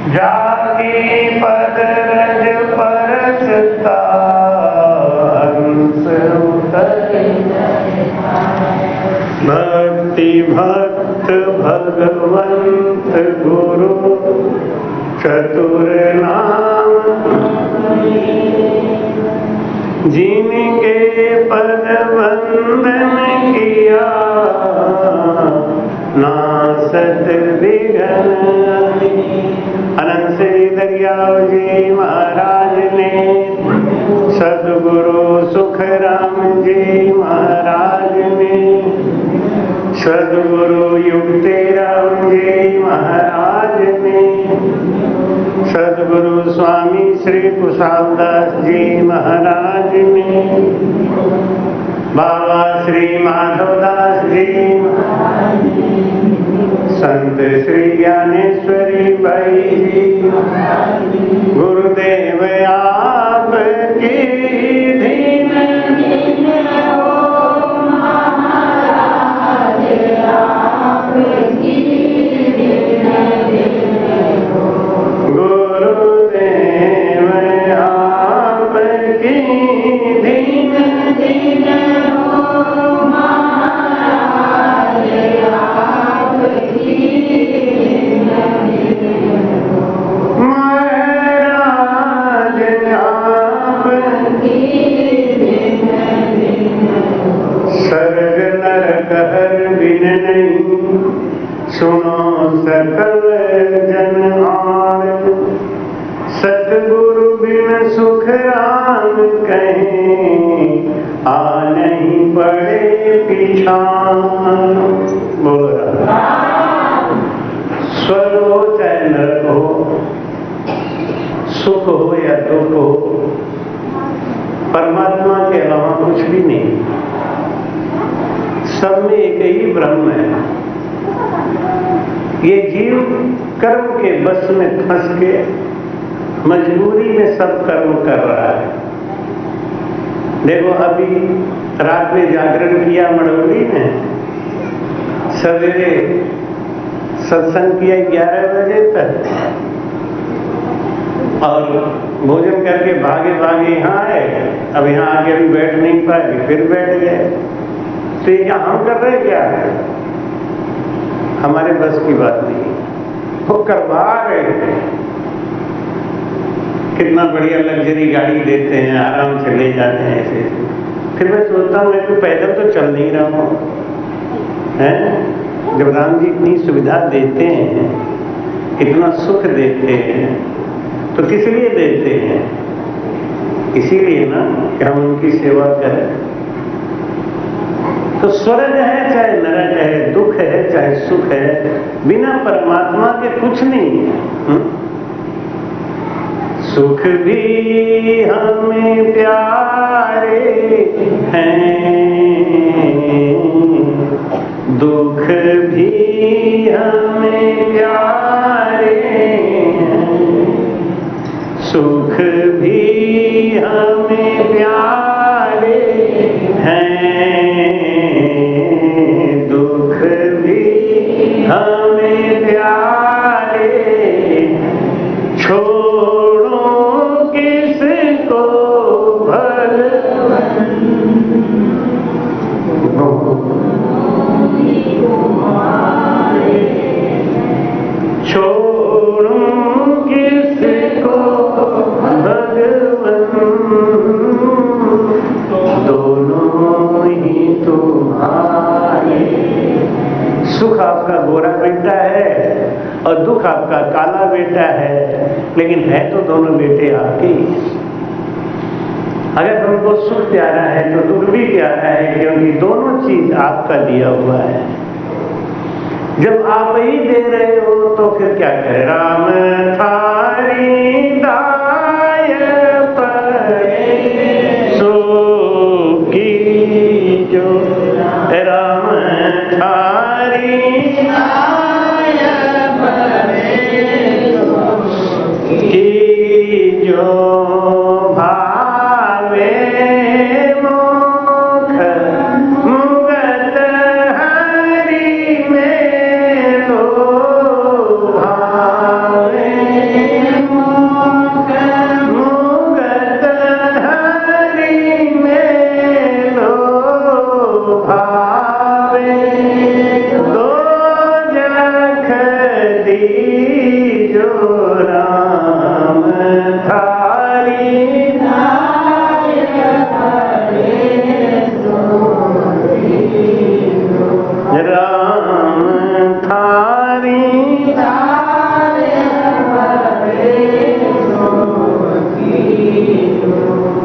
जाके पद रज परसता हंस उतरे भक्ति भक्त भगवंत गुरु चतुर नाम जिनके पद वंदन किया नासत विघ्न। अनंत श्री दरियाव जी महाराज ने सदगुरु सुखराम जी महाराज ने सदगुरु युक्तिराम जी महाराज ने सदगुरु स्वामी श्री कुशालदास जी महाराज ने बाबा श्री माधवदास जी संत श्री ज्ञानेश्वरी भाई जी गुरुदेव आप की धीन गुरुदेव आप की धीन सर्ग नरक हर बिन नहीं सुनो सकल जन आन सतगुरु बिन सुख राम कहीं आ नहीं पड़े पिछान। बोल रहा स्वर्ग हो चाहे नरक हो, सुख हो या दुख हो, परमात्मा के अलावा कुछ भी नहीं, सब में एक ही ब्रह्म है। ये जीव कर्म के बस में फंस के मजबूरी में सब कर्म कर रहा है। देखो अभी रात में जागरण किया मड़ौली में, सवेरे सत्संग किया 11 बजे तक और भोजन करके भागे भागे यहाँ आए। अब यहाँ आके अभी बैठ नहीं पाए, फिर बैठ गए। तो ये क्या हम कर रहे क्या है? हमारे बस की बात नहीं, वो करवा रहे थे। कितना बढ़िया लग्जरी गाड़ी देते हैं, आराम से ले जाते हैं ऐसे। फिर मैं सोचता हूँ मैं तो पैदल तो चल नहीं रहा हूँ, जब राम जी इतनी सुविधा देते हैं, इतना सुख देते हैं, तो किस लिए देते हैं? इसीलिए ना कि हम उनकी सेवा करें। तो स्वर्ग है चाहे नरक है, दुख है चाहे सुख है, बिना परमात्मा के कुछ नहीं है। सुख भी हमें प्यारे हैं, दुख भी हमें प्यारे हैं, सुख भी हमें प्यारे हैं, दुख भी हमें प्यारे, छोड़ो किसको भगवान, छोड़ो किसको भगवान, दोनों ही तुम्हारे। सुख आपका गोरा बेटा है और दुख आपका काला बेटा है, लेकिन है तो दोनों बेटे आपके। अगर तुमको सुख प्यारा है तो दुख भी प्यारा है, क्योंकि दोनों चीज आपका दिया हुआ है। जब आप ही दे रहे हो तो फिर क्या करें? राम थारी दाय परे सो की जो, राम थारी दाय परे की जो, भावे मोख मुगत हरि में लो जो राम थारी राम थारी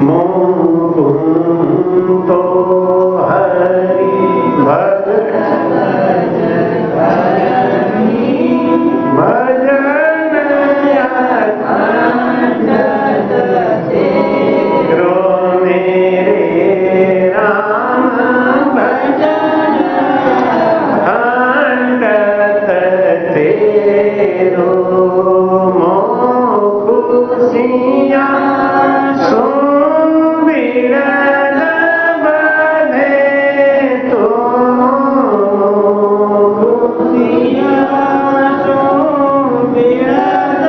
मुकुंदो हरि भजन करो मेरे राम भजन अंगत तेरो खुशियाँ सुमिरन बधे तो खुशियाँ सुमिरन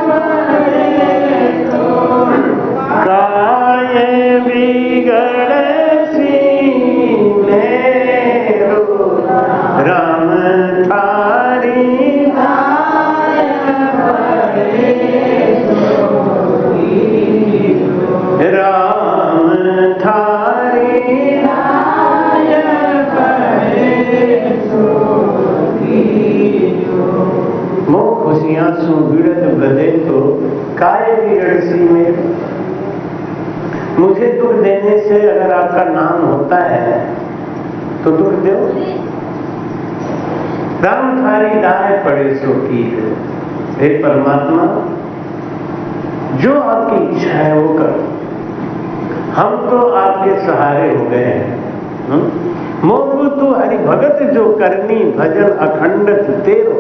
बधे तो काय बिगड़ सी मेरो राम थारी राम थारी मोह खुशियाँ सुबिड़त बधे तो काय बिगड़ सी मेरो। मुझे दुख देने से अगर आपका नाम होता है तो दुख दो। राम थारी दाए पड़े सो की है। हे परमात्मा, जो आपकी इच्छा है वो करो। हम तो आपके सहारे हो गए हैं। मोगु तू हरि भगत जो करनी भजन अखंडत तेरो।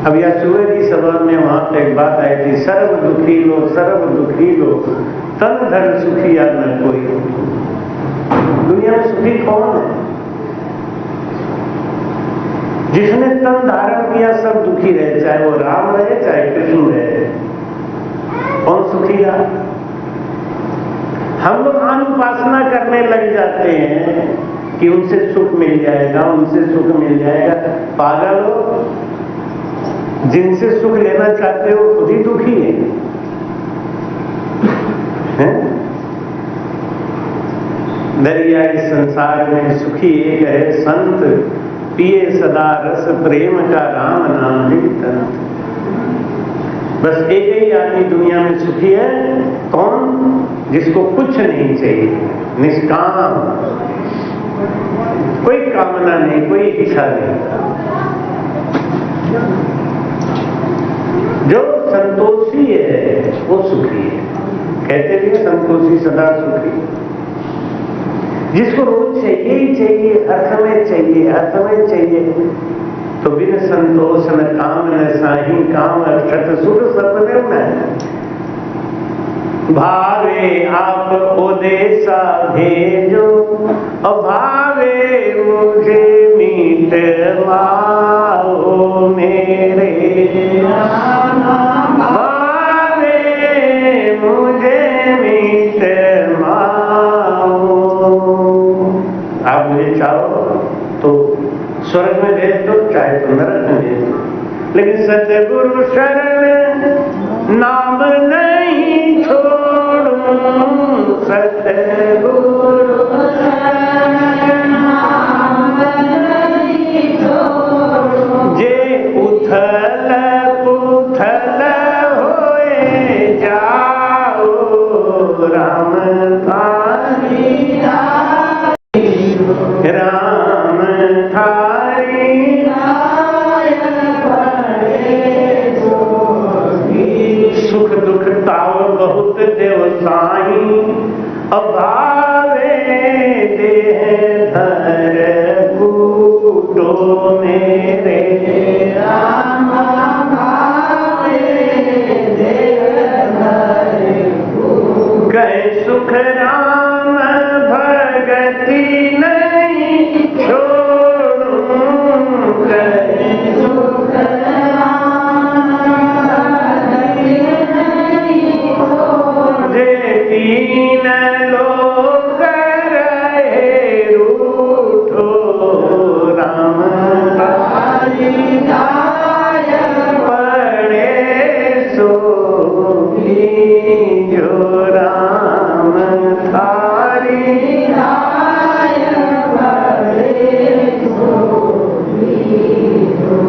अब यह सुबह की सभा में वहां पे एक बात आई थी, सर्व दुखी लो तन धन सुखी या न कोई। दुनिया में सुखी कौन है? जिसने तन धारण किया सब दुखी रहे, चाहे वो राम रहे चाहे कृष्ण रहे। कौन सुखी रहा? हम लोग अनुपासना करने लग जाते हैं कि उनसे सुख मिल जाएगा, उनसे सुख मिल जाएगा। पागल हो, जिनसे सुख लेना चाहते हो खुद ही दुखी है। दरिया इस संसार में सुखी एक है संत, पिए सदा रस प्रेम का राम नाम ही तंत। बस एक ही आदमी दुनिया में सुखी है। कौन? जिसको कुछ नहीं चाहिए, निष्काम, कोई कामना नहीं, कोई इच्छा नहीं। जो संतोषी है वो सुखी है। कहते भी संतोषी सदा सुखी। जिसको रोज चाहिए ही चाहिए, हर समय चाहिए, हर समय चाहिए, तो बिन संतोष न काम न साही काम अक्षत सुख सपने न। भावे आप ओदेसा भेजो, भावे मुझे मीत माओ मेरे। भावे मुझे मीत माओ। आप मुझे चाहो तो स्वर्ग में भेज दो, चाहे तो नरक में भेज दो, लेकिन सतगुरु शरण नाम नहीं छोड़ूं। सतगुरु शरण नाम नहीं छोड़ूं। जे उथल पुथल होए जाओ, राम थारी राम थारी सुख दुख ताव बहुत देव साई। अभाव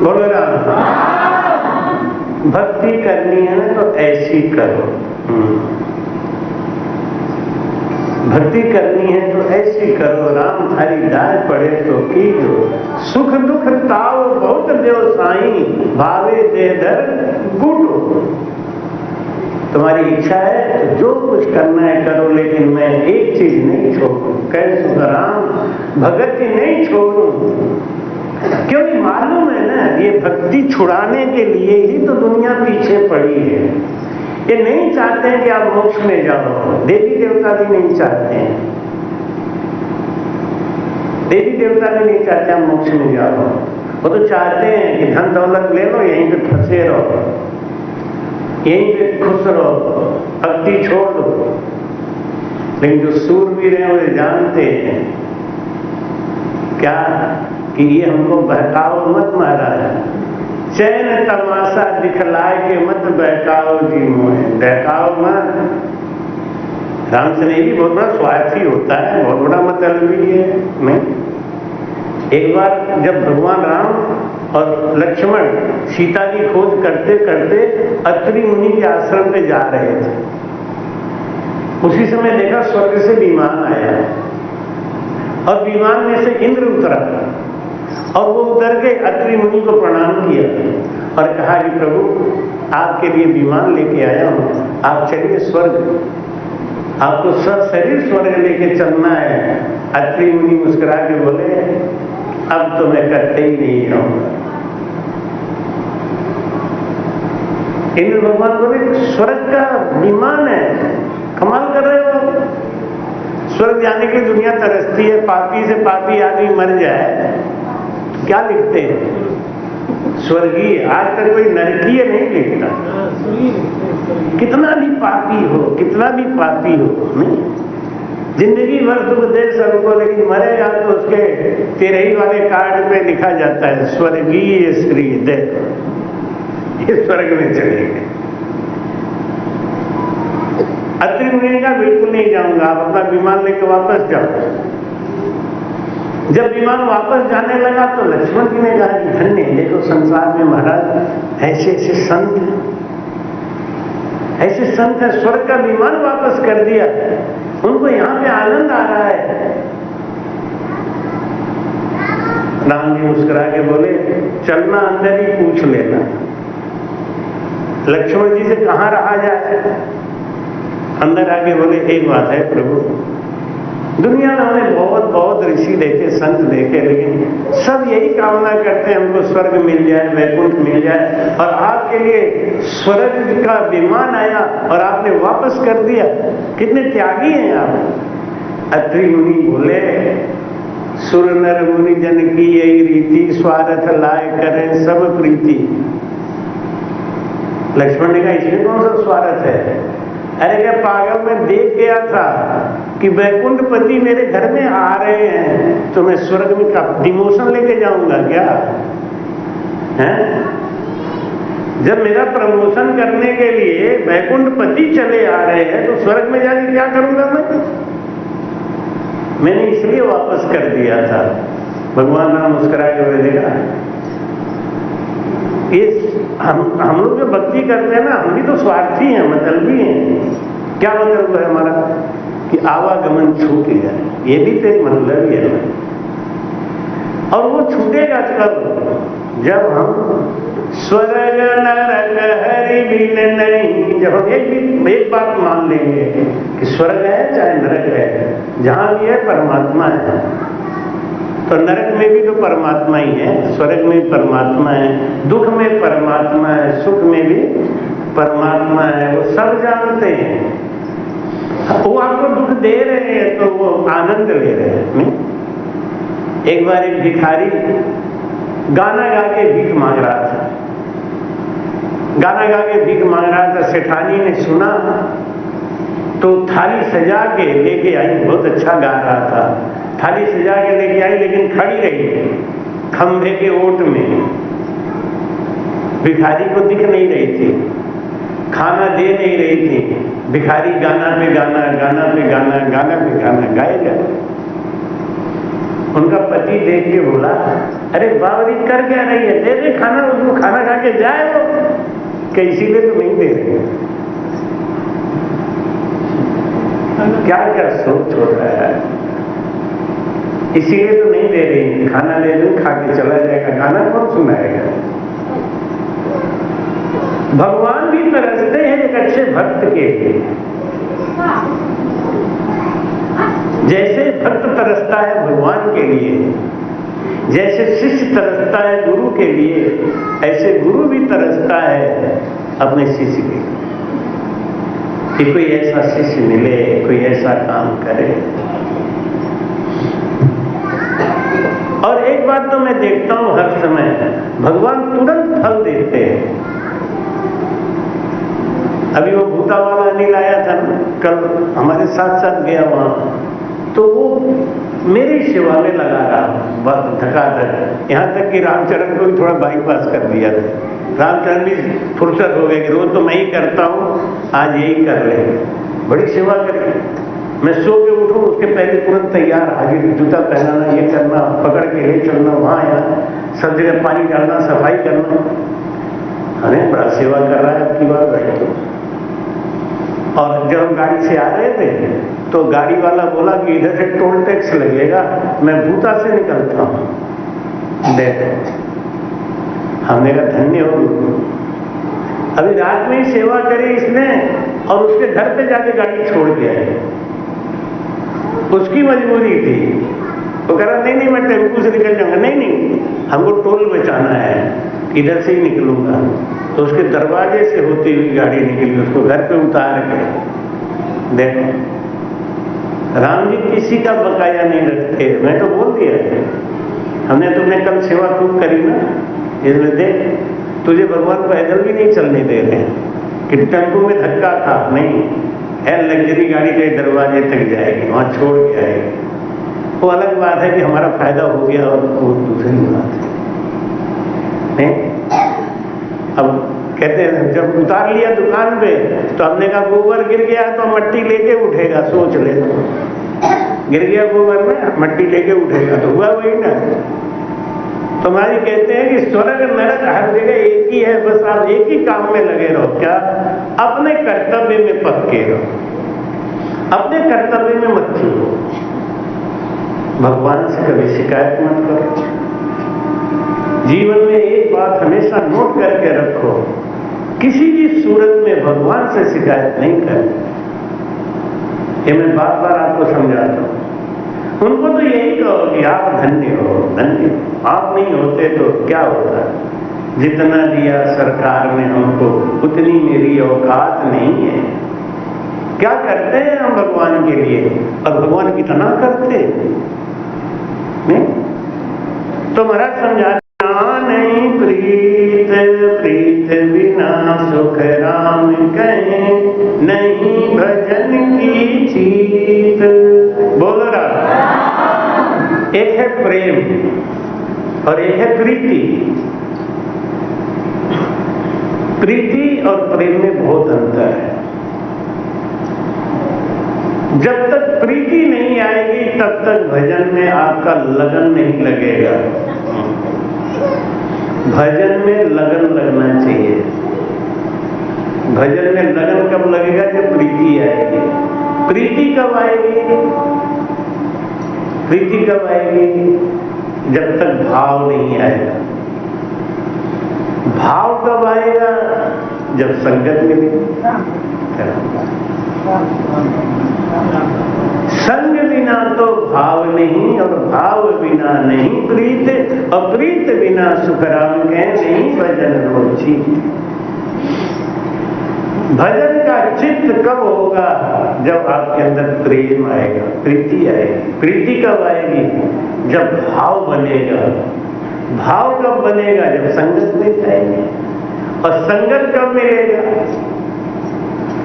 बोलो राम। भक्ति करनी है ना तो ऐसी करो। भक्ति करनी है तो ऐसी करो, राम थारी दाय पड़े तो कीजो, सुख दुख ताओ बहुत व्यवसायी, भावे दे दर गुटो। तुम्हारी इच्छा है तो जो कुछ करना है करो, लेकिन मैं एक चीज नहीं छोड़ू, कैसे राम भगति नहीं छोड़ू। क्योंकि मालूम है ना, ये भक्ति छुड़ाने के लिए ही तो दुनिया पीछे पड़ी है। ये नहीं चाहते हैं कि आप मोक्ष में जाओ, देवी देवता भी नहीं चाहते हैं, देवी देवता भी नहीं चाहते आप मोक्ष में जाओ। वो तो चाहते हैं कि धन दौलत ले लो, यहीं पे फंसे रहो, यहीं पे खुश रहो, भक्ति छोड़ दो। लेकिन जो सूरवीर हैं वे जानते हैं क्या कि ये हमको बहकाओ मत महाराज, चैन तमाशा दिखलाए के मत बहकाओ जी मोहे, बहकाओ मत। रामचंद्र भी बहुत बड़ा स्वार्थी होता है, बहुत बड़ा मतलबी है। नहीं, एक बार जब भगवान राम और लक्ष्मण सीता की खोज करते करते अत्रि मुनि के आश्रम पे जा रहे थे, उसी समय देखा स्वर्ग से विमान आया और विमान में से इंद्र उतरा और वो उतर के अत्रि मुनि को प्रणाम किया और कहा कि प्रभु आपके लिए विमान लेके आया हूं, आप चलिए स्वर्ग, आपको सब शरीर स्वर्ग लेके चलना है। अत्रि मुनि मुस्कुरा के बोले अब तो मैं करते ही नहीं जाऊंगा। इंद्र भगवान बोले स्वर्ग का विमान है, कमाल कर रहे हो, स्वर्ग जाने की दुनिया तरसती है, पापी से पापी आदमी मर जाए क्या लिखते हैं स्वर्गीय, आज तक कोई नरकीय नहीं लिखता। कितना भी पापी हो, कितना भी पापी हो, नहीं जिंदगी भर दुख दे सबको, लेकिन मरेगा तो उसके 13 वाले कार्ड पे लिखा जाता है स्वर्गीय श्री, देखो ये स्वर्ग में चले गए। अत्रि मुनि का बिल्कुल नहीं जाऊंगा, आप अपना विमान लेकर वापस जाओ। जब विमान वापस जाने लगा तो लक्ष्मण जी ने कहा कि धन्य, देखो संसार में महाराज ऐसे ऐसे संत है, स्वर्ग का विमान वापस कर दिया, उनको यहाँ पे आनंद आ रहा है। राम जी मुस्कुरा के बोले चलना अंदर ही पूछ लेना। लक्ष्मण जी से कहाँ रहा जाए, अंदर आके बोले एक बात है प्रभु, दुनिया में हमने बहुत बहुत ऋषि देखे, संत देखे, लेकिन सब यही कामना करते हैं हमको स्वर्ग मिल जाए, वैकुंठ मिल जाए, और आपके लिए स्वर्ग का विमान आया और आपने वापस कर दिया, कितने त्यागी हैं आप। अत्रि मुनि बोले सुर नर मुनि जन की यही रीति, स्वार्थ लाए करें सब प्रीति। लक्ष्मण ने कहा इसमें कौन सा स्वार्थ है, अरे क्या पागल, मैं देख गया था कि वैकुंठपति मेरे घर में आ रहे हैं, तो मैं स्वर्ग में का डिमोशन लेके जाऊंगा क्या है? जब मेरा प्रमोशन करने के लिए वैकुंठपति चले आ रहे हैं तो स्वर्ग में जाके क्या करूंगा मैंने इसलिए वापस कर दिया था। भगवान राम मुस्कुरा के बोलेगा हम लोग जो भक्ति करते हैं ना, हम भी तो स्वार्थी हैं, मतलबी हैं। क्या मतलब है हमारा कि आवागमन छूट जाए, ये भी तो एक मतलब ही है। और वो छूटेगा कब, जब हम स्वर्ग नरक हरि बिन नहीं, जब हम एक बात मान लेंगे कि स्वर्ग है चाहे नरक है, जहां भी है परमात्मा है, तो नरक में भी तो परमात्मा ही है, स्वर्ग में परमात्मा है, दुख में परमात्मा है, सुख में भी परमात्मा है, वो सब जानते हैं। वो आपको दुख दे रहे हैं तो वो आनंद ले रहे हैं। नहीं, एक बार एक भिखारी गाना गा के भीख मांग रहा था, गाना गा के भीख मांग रहा था। सेठानी ने सुना तो थाली सजा के लेके आई, बहुत अच्छा गा रहा था, थाली सजा के लेके आई, लेकिन खड़ी रही खंभे के ओट में, भिखारी को दिख नहीं रही थी, खाना दे नहीं रही थी। भिखारी गाना पे गाना, गाना पे गाना, गाना पे गाना गाएगा। उनका पति देख के बोला, अरे बावरी कर क्या रही है, दे दे खाना, उसको खाना खा के जाए वो, कि इसीलिए तो नहीं दे रहे। क्या क्या सोच हो रहा है, इसीलिए तो नहीं दे रही, खाना ले दूं खा के चला जाएगा, गाना कौन सुनाएगा। भगवान भी तरसते हैं एक अच्छे भक्त के लिए, जैसे भक्त तरसता है भगवान के लिए, जैसे शिष्य तरसता है गुरु के लिए, ऐसे गुरु भी तरसता है अपने शिष्य के लिए कि कोई ऐसा शिष्य मिले, कोई ऐसा काम करे। और एक बात तो मैं देखता हूं हर समय, भगवान तुरंत फल देते हैं। अभी वो भूता वाला अनिल आया था, कल हमारे साथ साथ गया वहां, तो वो मेरी सेवा में लगा रहा धकाधक, यहाँ तक कि रामचरण को भी थोड़ा बाईपास कर दिया था। रामचरण भी फुर्सत हो गए कि रोज तो मैं ही करता हूँ, आज यही कर ले, बड़ी सेवा करें। मैं सो के उठूं उसके पहले तुरंत तैयार, हाजिर, जूता पहनाना, ये करना, पकड़ के ले चलना, वहां यहाँ सब जगह पानी डालना, सफाई करना। अरे बड़ा सेवा कर रहा है आपकी बात बैठे तो। और जब हम गाड़ी से आ रहे थे तो गाड़ी वाला बोला कि इधर से टोल टैक्स लगेगा, मैं भूता से निकलता हूं। देखो हमने कहा धन्य हो, अभी रात में ही सेवा करी इसने और उसके घर पे जाके गाड़ी छोड़ के आए। उसकी मजबूरी थी, वो कह रहा नहीं मैं टेम्पू से निकल जाऊंगा। नहीं हमको टोल बचाना है, इधर से ही निकलूंगा। तो उसके दरवाजे से होती हुई गाड़ी निकली, उसको घर पे उतार के। देखो राम जी किसी का बकाया नहीं रखते। मैं तो बोल दिया, हमने तुमने कल सेवा खूब करी ना, इसमें देख तुझे भगवान पैदल भी नहीं चलने दे रहे कि टेम्पो में धक्का था, नहीं है, लग्जरी गाड़ी के दरवाजे तक जाएगी, वहां छोड़ के आएगी। वो अलग बात है कि हमारा फायदा हो गया और वो दूसरी बात है। नहीं अब कहते हैं जब उतार लिया दुकान पे तो हमने कहा गोबर गिर गया तो मट्टी लेके उठेगा, सोच ले, गिर गया गोबर में मट्टी लेके उठेगा तो हुआ वही ना। तो हमारी कहते हैं कि स्वर्ग नरक हर जगह एक ही है, बस आप एक ही काम में लगे रहो, क्या? अपने कर्तव्य में पक्के रहो, अपने कर्तव्य में मत छूटो, भगवान से कभी शिकायत मत करो। जीवन में एक बात हमेशा नोट करके रखो, किसी भी सूरत में भगवान से शिकायत नहीं करनी। ये मैं बार बार आपको समझाता हूं। उनको तो यही कहो कि आप धन्य हो, धन्य। आप नहीं होते तो क्या होता? जितना दिया सरकार ने हमको उतनी मेरी औकात नहीं है। क्या करते हैं हम भगवान के लिए, और भगवान कितना करते नहीं। तो महाराज समझा नहीं, प्रीत प्रीत बिना सुख राम कहें, नहीं भजन की चीत। बोलो राम। एक है प्रेम और एक है प्रीति। प्रीति और प्रेम में बहुत अंतर है। जब तक प्रीति नहीं आएगी तब तक भजन में आपका लगन नहीं लगेगा। भजन में लगन लगना चाहिए। भजन में लगन कब लगेगा? जब प्रीति आएगी। प्रीति कब आएगी? प्रीति कब आएगी? जब तक भाव नहीं आएगा। भाव कब आएगा? जब संगत मिलेगी। संग बिना तो भाव नहीं, और भाव बिना नहीं प्रीत, और प्रीत बिना सुख राम के नहीं भजन रोची। भजन का चित्त कब होगा? जब आपके अंदर प्रेम आएगा, प्रीति आएगी। प्रीति कब आएगी? जब भाव बनेगा। भाव कब बनेगा? जब संगत में जाएंगे। और संगत कब मिलेगा?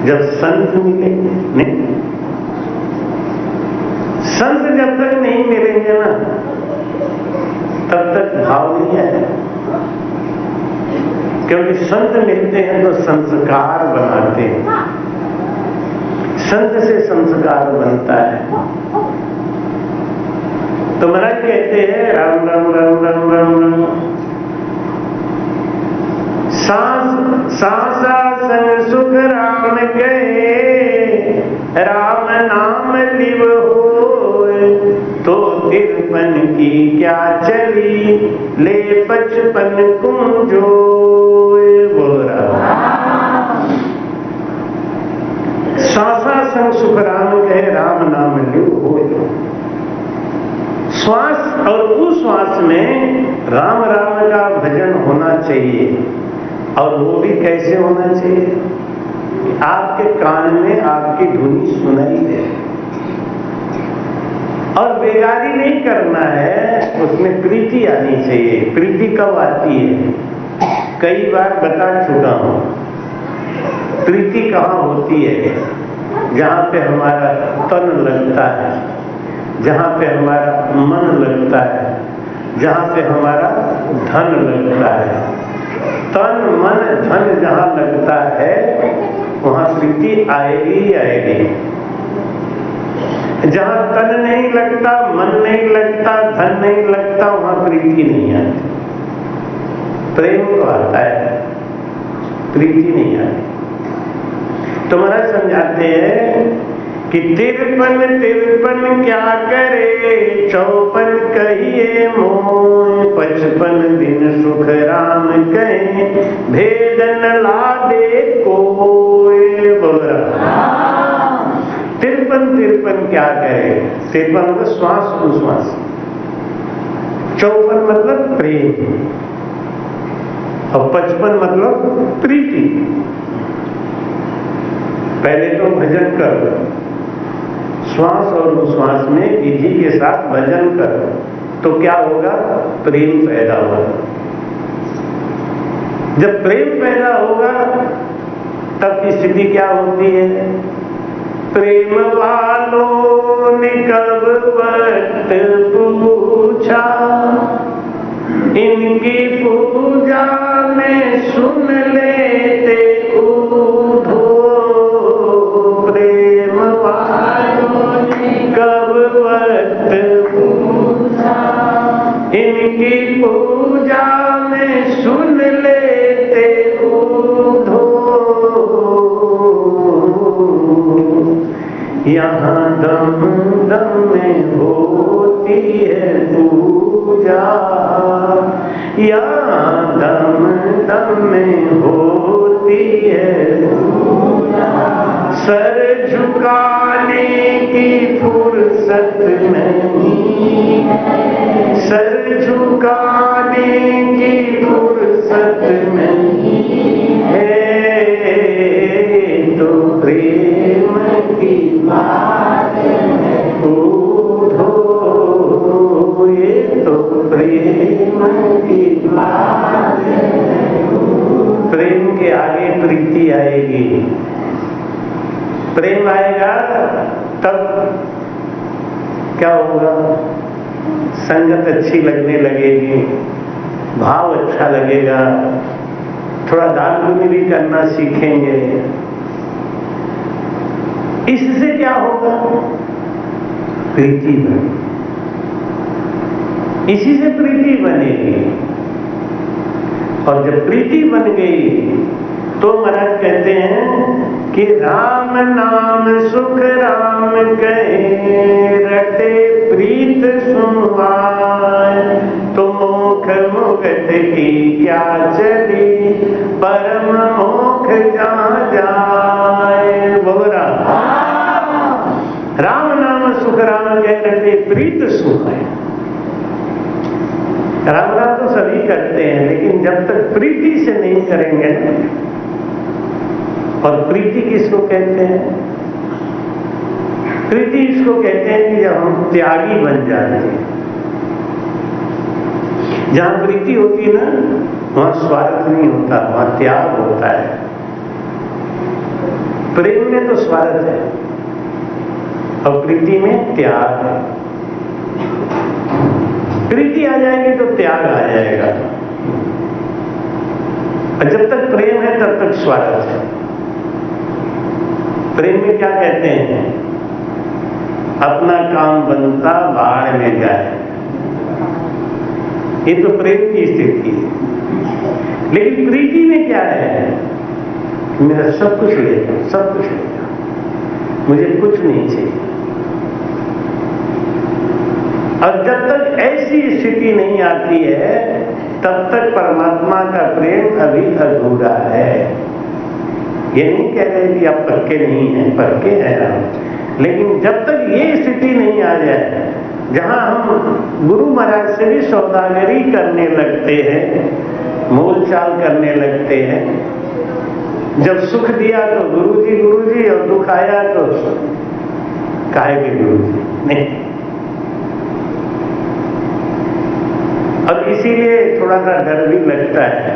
जब संत मिलेंगे। नहीं, संत जब तक नहीं मिलेंगे ना तब तक भाव नहीं आएगा। क्योंकि संत मिलते हैं तो संस्कार बनाते हैं। संत से संस्कार बनता है। तो महाराज कहते हैं राम राम राम राम राम राम। सांसा संग सुख राम कहे, राम नाम लिव होए, तो तिरपन की क्या चली, ले 55 कुंजोए। बोल रहा सांसा संग सुख राम कहे, राम नाम लिव होए। श्वास और उश्वास में राम राम का भजन होना चाहिए। और वो भी कैसे होना चाहिए? आपके कान में आपकी धुनी सुनाई दे, और बेगारी नहीं करना है, उसमें प्रीति आनी चाहिए। प्रीति कब आती है? कई बार बता चुका हूं। प्रीति कहाँ होती है? जहां पे हमारा तन लगता है, जहां पे हमारा मन लगता है, जहां पे हमारा धन लगता है। तन मन धन जहां लगता है वहां प्रीति आएगी ही आएगी। जहां तन नहीं लगता, मन नहीं लगता, धन नहीं लगता, वहां प्रीति नहीं आती। प्रेम तो आता है, प्रीति नहीं आती। तो महाराज समझाते हैं कि 53 क्या करे, 54 कहिए मोह, 55 दिन सुख राम कहे, भेद न लादे कोई। बोल रहा 53 क्या करे? 53 मतलब श्वास उश्वास, 54 मतलब प्रेम, और 55 मतलब प्रीति। पहले तो भजन करो, श्वास और उश्वास में विधि के साथ भजन करो, तो क्या होगा? प्रेम पैदा होगा। जब प्रेम पैदा होगा तब की स्थिति क्या होती है? प्रेम वालों ने कब वक्त पूछा, इनकी पूजा में सुन लेते उधो। प्रेम वालों ने कब वक्त पूछा, इनकी पूजा में सुन लेते उधो। यहाँ दम दम में होती है पूजा, यहाँ दम दम में होती है पूजा। सर झुकाने की फुर्सत नहीं, सर झुकाने की फुर्सत नहीं है, तो प्रेम की बात उधो। ये तो प्रेम की बात, प्रेम के आगे प्रीति आएगी। प्रेम आएगा तब क्या होगा? संगत अच्छी लगने लगेगी, भाव अच्छा लगेगा, थोड़ा दान पुण्य भी करना सीखेंगे। इससे क्या होगा? प्रीति बनेगी, इसी से प्रीति बनेगी। और जब प्रीति बन गई तो महाराज कहते हैं कि राम नाम सुख राम कहे, रटे प्रीत सुनवाए, तो मोख मुगट की क्या चली, परम मोख जहाँ जाए। बोला राम नाम सुख राम कहे, रटे प्रीत सुनाए। राम नाम तो सभी करते हैं, लेकिन जब तक प्रीति से नहीं करेंगे। और प्रीति किसको कहते हैं? प्रीति इसको कहते हैं कि जब हम त्यागी बन जाते हैं। जहां प्रीति होती है ना, वहां स्वार्थ नहीं होता, वहां त्याग होता है। प्रेम में तो स्वार्थ है और प्रीति में त्याग है। प्रीति आ जाएगी तो त्याग आ जाएगा, और जब तक प्रेम है तब तक स्वार्थ है। प्रेम में क्या कहते हैं? अपना काम बनता बाहर में जाए, ये तो प्रेम की स्थिति है। लेकिन प्रीति में क्या है? मेरा सब कुछ ले जाओ, सब कुछ ले जाओ, मुझे कुछ नहीं चाहिए। और जब तक ऐसी स्थिति नहीं आती है तब तक परमात्मा का प्रेम अभी अधूरा है। ये नहीं कह रहे कि आप पक्के नहीं हैं, पक्के हैं आप। लेकिन जब तक ये स्थिति नहीं आ जाए जहां हम गुरु महाराज से भी सौदागरी करने लगते हैं, मोल चाल करने लगते हैं। जब सुख दिया तो गुरुजी और दुख आया तो काहे के गुरुजी नहीं। और इसीलिए थोड़ा सा डर भी लगता है।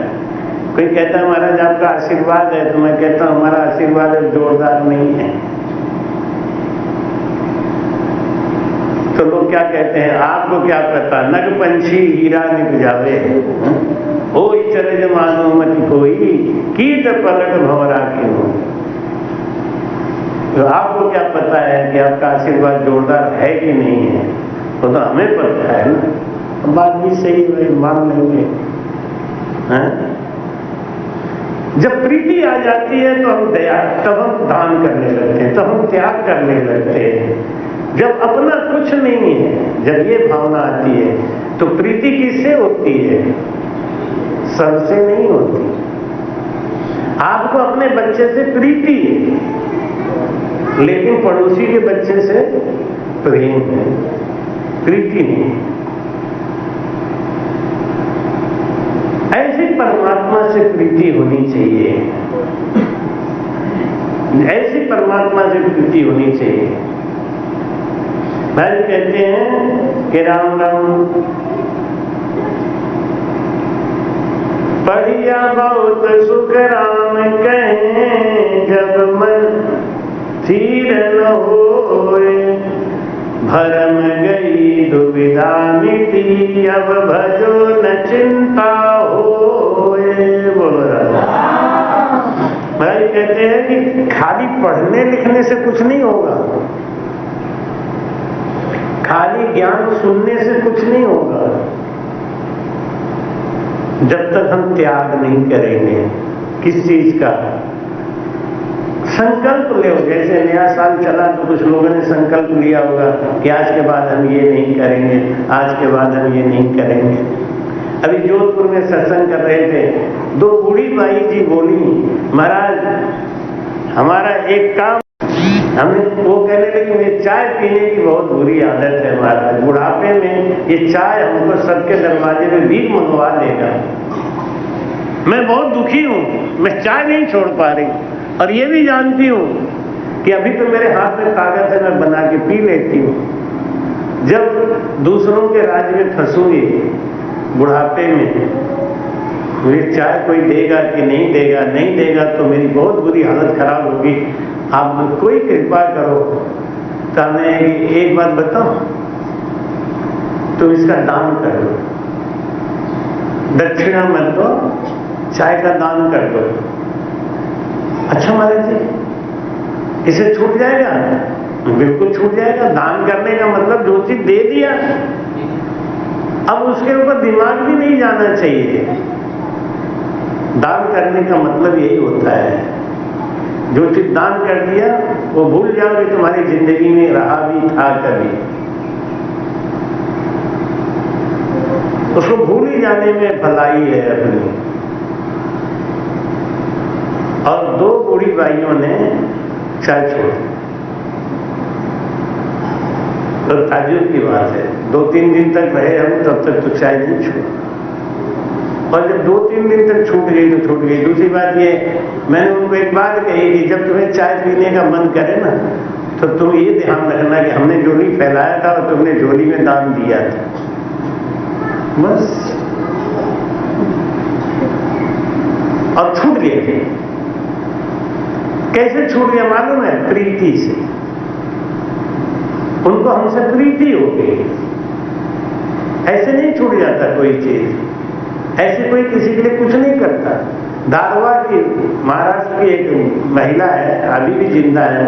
कोई कहता है महाराज आपका आशीर्वाद है, तो मैं कहता हूं हमारा आशीर्वाद जोरदार नहीं है। तो लोग क्या कहते हैं, आपको क्या पता, नग पंछी हीरा निप जावे, हो चले जो मानो मत कोई, कीट पलट भंवरा क्यों। तो आपको क्या पता है कि आपका आशीर्वाद जोरदार है कि नहीं है? वो तो हमें पता है ना। बात भी सही है, मान लेंगे। जब प्रीति आ जाती है तो हम दया, तब हम दान करने लगते हैं, तब हम त्याग करने लगते हैं। जब अपना कुछ नहीं है, जब ये भावना आती है तो प्रीति किससे होती है? सबसे नहीं होती। आपको अपने बच्चे से प्रीति है, लेकिन पड़ोसी के बच्चे से प्रेम है, प्रीति नहीं। ऐसी परमात्मा से प्रीति होनी चाहिए, ऐसी परमात्मा से प्रीति होनी चाहिए। भाई कहते हैं कि राम राम बढ़िया बहुत सुख राम कहें, जब मन स्थिर न होए, भरम गई दुविधा मिटी, अब भजो न चिंता होए। बोल रहा भाई कहते हैं कि खाली पढ़ने लिखने से कुछ नहीं होगा, खाली ज्ञान सुनने से कुछ नहीं होगा, जब तक हम त्याग नहीं करेंगे। किस चीज का? संकल्प ले। जैसे नया साल चला तो कुछ लोगों ने संकल्प लिया होगा कि आज के बाद हम ये नहीं करेंगे, आज के बाद हम ये नहीं करेंगे। अभी जोधपुर में सत्संग कर रहे थे, दो बूढ़ी बाई जी बोली, महाराज हमारा एक काम, हमने वो कहने लगी मुझे चाय पीने की बहुत बुरी आदत है महाराज, बुढ़ापे में ये चाय हमको सबके दरवाजे में भीख मंगवा देगा, मैं बहुत दुखी हूँ, मैं चाय नहीं छोड़ पा रही। और ये भी जानती हूँ कि अभी तो मेरे हाथ में कागज है, मैं बना के पी लेती हूँ। जब दूसरों के राज्य में फंसूंगी बुढ़ापे में, मुझे चाय कोई देगा कि नहीं देगा, नहीं देगा तो मेरी बहुत बुरी हालत खराब होगी, आप कोई कृपा करो। तो मैं एक बात बताऊं, तुम इसका दान कर दो, दक्षिणा मत दो, चाय का दान कर दो। अच्छा महाराज जी इसे छूट जाएगा? बिल्कुल छूट जाएगा। दान करने का मतलब जो चीज दे दिया, अब उसके ऊपर दिमाग भी नहीं जाना चाहिए। दान करने का मतलब यही होता है, जो चीज दान कर दिया वो भूल जाओ कि तुम्हारी जिंदगी में रहा भी था कभी, उसको भूल ही जाने में भलाई है अपनी। और दो बूढ़ी भाइयों ने चाय छोड़, तो ताज्जुब की बात है, 2-3 दिन तक रहे हम, तब तक तो चाय नहीं छोड़। और जब 2-3 दिन तक छूट गई तो छूट गई। दूसरी बात ये, मैंने उनको एक बात कही कि जब तुम्हें चाय पीने का मन करे ना, तो तुम ये ध्यान रखना कि हमने झोली फैलाया था और तुमने झोली में दान दिया था, बस। और छूट गए। कैसे छूट गया मालूम है? प्रीति से। उनको हमसे प्रीति हो गई। ऐसे नहीं छूट जाता कोई चीज, ऐसे कोई किसी के लिए कुछ नहीं करता। दारवा की महाराष्ट्र की एक महिला है, अभी भी जिंदा है,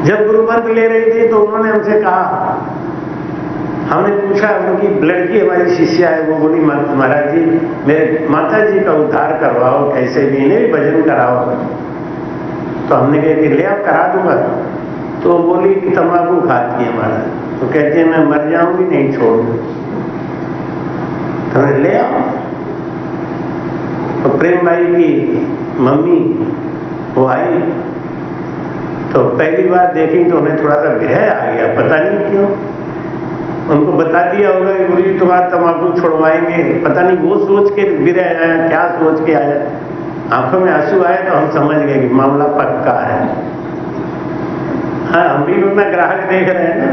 जब गुरुमंत्र ले रही थी तो उन्होंने हमसे कहा हमने पूछा, उनकी लड़की हमारी शिष्या है, वो बोली महाराज जी मेरे माता जी का उद्धार करवाओ, कैसे भी इन्हें भी भजन कराओ। तो हमने कहा कि ले आप करा दूंगा। तो वो बोली कि तंबाकू खाती है महाराज। तो कहते हैं मैं मर जाऊंगी नहीं छोड़ूंगी। तो हमने ले आओ। तो प्रेम भाई की मम्मी वो आई, तो पहली बार देखी तो उन्हें थोड़ा सा विरह आ गया, पता नहीं क्यों। उनको बता दिया होगा कि गुरु जी तुम्हारा तंबाकू छुड़वाएंगे, पता नहीं वो सोच के विरह आया, क्या सोच के आया। आंखों में आंसू आए तो हम समझ गए कि मामला पक्का है। हाँ, हम भी अपना ग्राहक देख रहे हैं ना।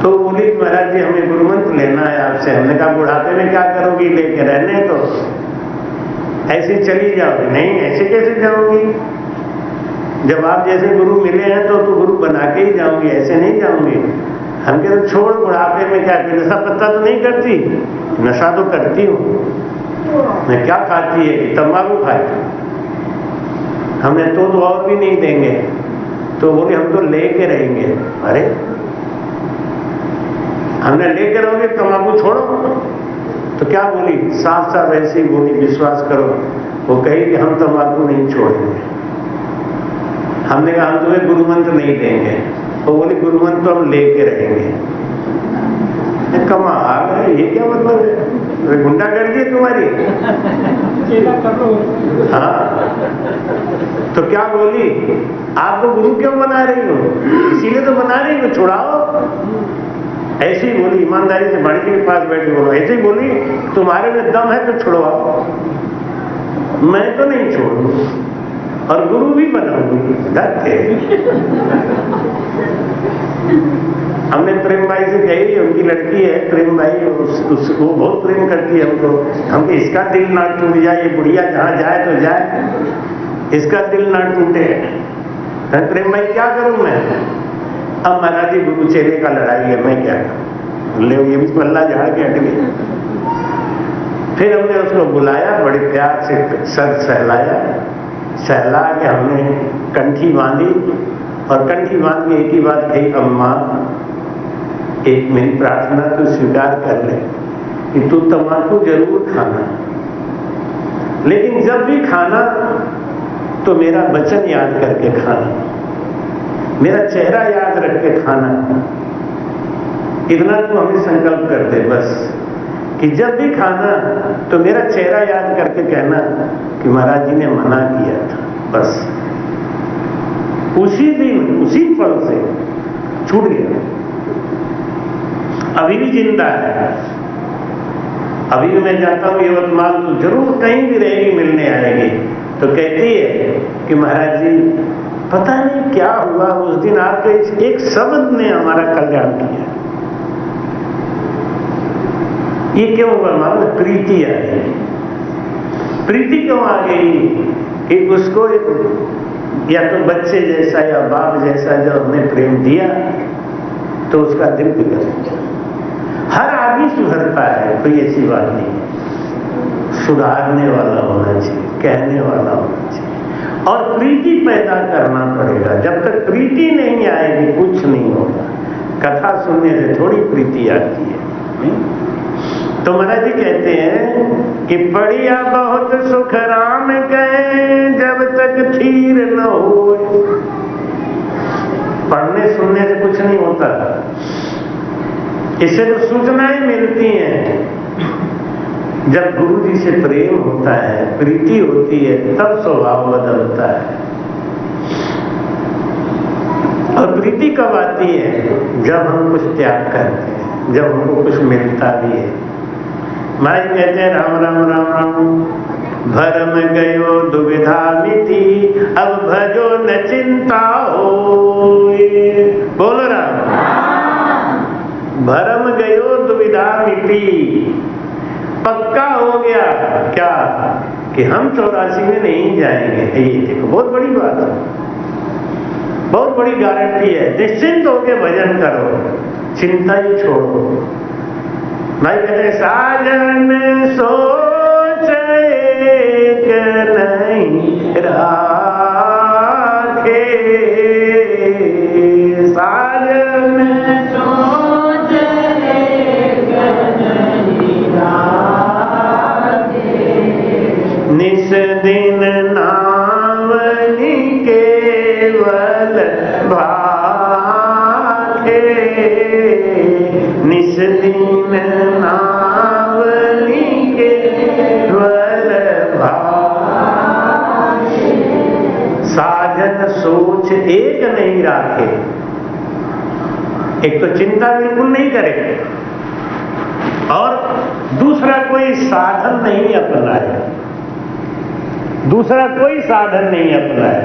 तो बोली महाराज जी हमें गुरुमंत्र लेना है आपसे। हमने कहा बुढ़ापे में क्या करोगी, लेके रहने तो ऐसे चली जाओगी। नहीं, ऐसे कैसे जाऊंगी, जब आप जैसे गुरु मिले हैं तो गुरु बना के ही जाऊंगी, ऐसे नहीं जाऊंगी। हम कहते छोड़, बुढ़ापे में क्या, नशा पत्ता तो नहीं करती। नशा तो करती हूँ मैं। क्या खाती है, तंबाकू खाती। हमने तो और भी नहीं देंगे। तो बोले हम तो लेके रहेंगे। अरे हमने लेके रहोगे तंबाकू छोड़ो। तो क्या बोली, साफ साफ ऐसे ही बोली, विश्वास करो। वो कही कि हम तंबाकू नहीं छोड़ेंगे। हमने कहा हम तुम्हें गुरु मंत्र नहीं देंगे। वो बोली गुरु मंत्र तो हम लेके रहेंगे। कमाल है, ये क्या मतलब है, गुंडा कर दिए तुम्हारी। हाँ, तो क्या बोली, आपको गुरु क्यों बना रही हो, इसीलिए तो बना रही हो, छुड़ाओ। ऐसे ही बोली, ईमानदारी से बाड़ी के पास बैठी बोलो, ऐसे ही बोली तुम्हारे में दम है तो छुड़वाओ, मैं तो नहीं छोड़ू और गुरु भी बनाऊंगी। डरते हमने प्रेम भाई से कही, उनकी लड़की है प्रेम भाई, उसको बहुत प्रेम करती है हमको। इसका दिल ना टूट जाए, ये बुढ़िया जहाँ जाए तो जाए, इसका दिल ना टूटे। प्रेम भाई क्या करूं मैं, अब महाराज जी गुरु चेले का लड़ाई है, मैं क्या करूं, ले ये भी पल्ला झाड़ के हट गए। फिर हमने उसको बुलाया, बड़े प्यार से सर सहला के हमने कंठी बांधी, और कंठी बांध के एक ही बात कही, अम्मा एक मेरी प्रार्थना तो स्वीकार कर ले कि तू तंबाकू जरूर खाना, लेकिन जब भी खाना तो मेरा वचन याद करके खाना, मेरा चेहरा याद रख के खाना। इतना तू हमें संकल्प कर दे बस, कि जब भी खाना तो मेरा चेहरा याद करके कहना कि महाराज जी ने मना किया था। बस उसी दिन उसी पल से छूट गया। अभी भी जिंदा है, अभी भी मैं जाता हूँ यवतमाल, तो जरूर कहीं भी रहेगी, मिलने आएगी तो कहती है कि महाराज जी पता नहीं क्या हुआ उस दिन, आपके एक शब्द ने हमारा कल्याण किया। ये क्यों हुआ मालूम, प्रीति आ गई। प्रीति क्यों आ गई कि उसको एक या तो बच्चे जैसा या बाप जैसा जब हमने प्रेम दिया तो उसका दिल बिगड़ गया। हर आदमी सुधरता है, कोई ऐसी बात नहीं, सुधारने वाला होना चाहिए, कहने वाला होना चाहिए, और प्रीति पैदा करना पड़ेगा। जब तक प्रीति नहीं आएगी कुछ नहीं होगा। कथा सुनने से थोड़ी प्रीति आती है। तो महाराज जी कहते हैं कि बढ़िया बहुत सुख राम गए, जब तक थीर न हो। पढ़ने सुनने से कुछ नहीं होता, इससे तो सूचनाएं मिलती हैं। जब गुरु जी से प्रेम होता है, प्रीति होती है, तब स्वभाव बदलता है। और प्रीति कब आती है, जब हम कुछ त्याग करते हैं, जब हमको कुछ मिलता भी है। महाराज कहते हैं राम राम राम राम, भरम गयो दुविधा मिति, अब भजो न चिंता होय। बोलो राम। भरम गयो दुविधा मिति, पक्का हो गया क्या कि हम 84 में नहीं जाएंगे। ये देखो बहुत बड़ी बात है, बहुत बड़ी गारंटी है। निश्चिंत होके भजन करो, चिंता ही छोड़ो। भाई कहते साजन सोच एक नहीं राखे, साजन दीन नावनी केवल भाई, साजन सोच एक नहीं राखे। एक तो चिंता बिल्कुल नहीं करे और दूसरा कोई साधन नहीं अपनाए, दूसरा कोई साधन नहीं अपनाए।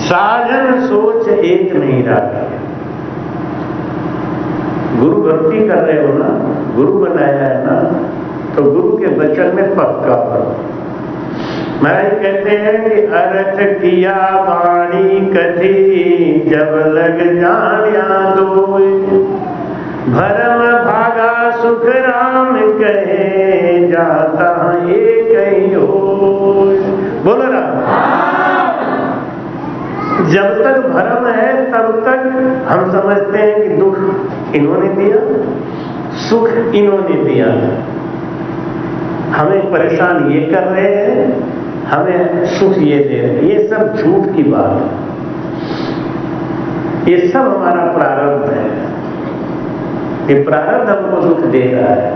साधन सोच एक नहीं रहा। गुरु भक्ति कर रहे हो ना, गुरु बनाया है ना, तो गुरु के वचन में पक्का हो। महाराज कहते हैं कि अर्थ किया वाणी कथी, जब लग जानिया दोय, भरम भागा सुख राम कहे, जाता एक ही होय। बोलो ना, जब तक भरम है तब तक हम समझते हैं कि दुख इन्होंने दिया, सुख इन्होंने दिया, हमें परेशान ये कर रहे हैं, हमें सुख ये दे रहे हैं। ये सब झूठ की बात है। ये सब हमारा प्रारब्ध है। ये प्रारब्ध हमको सुख दे रहा है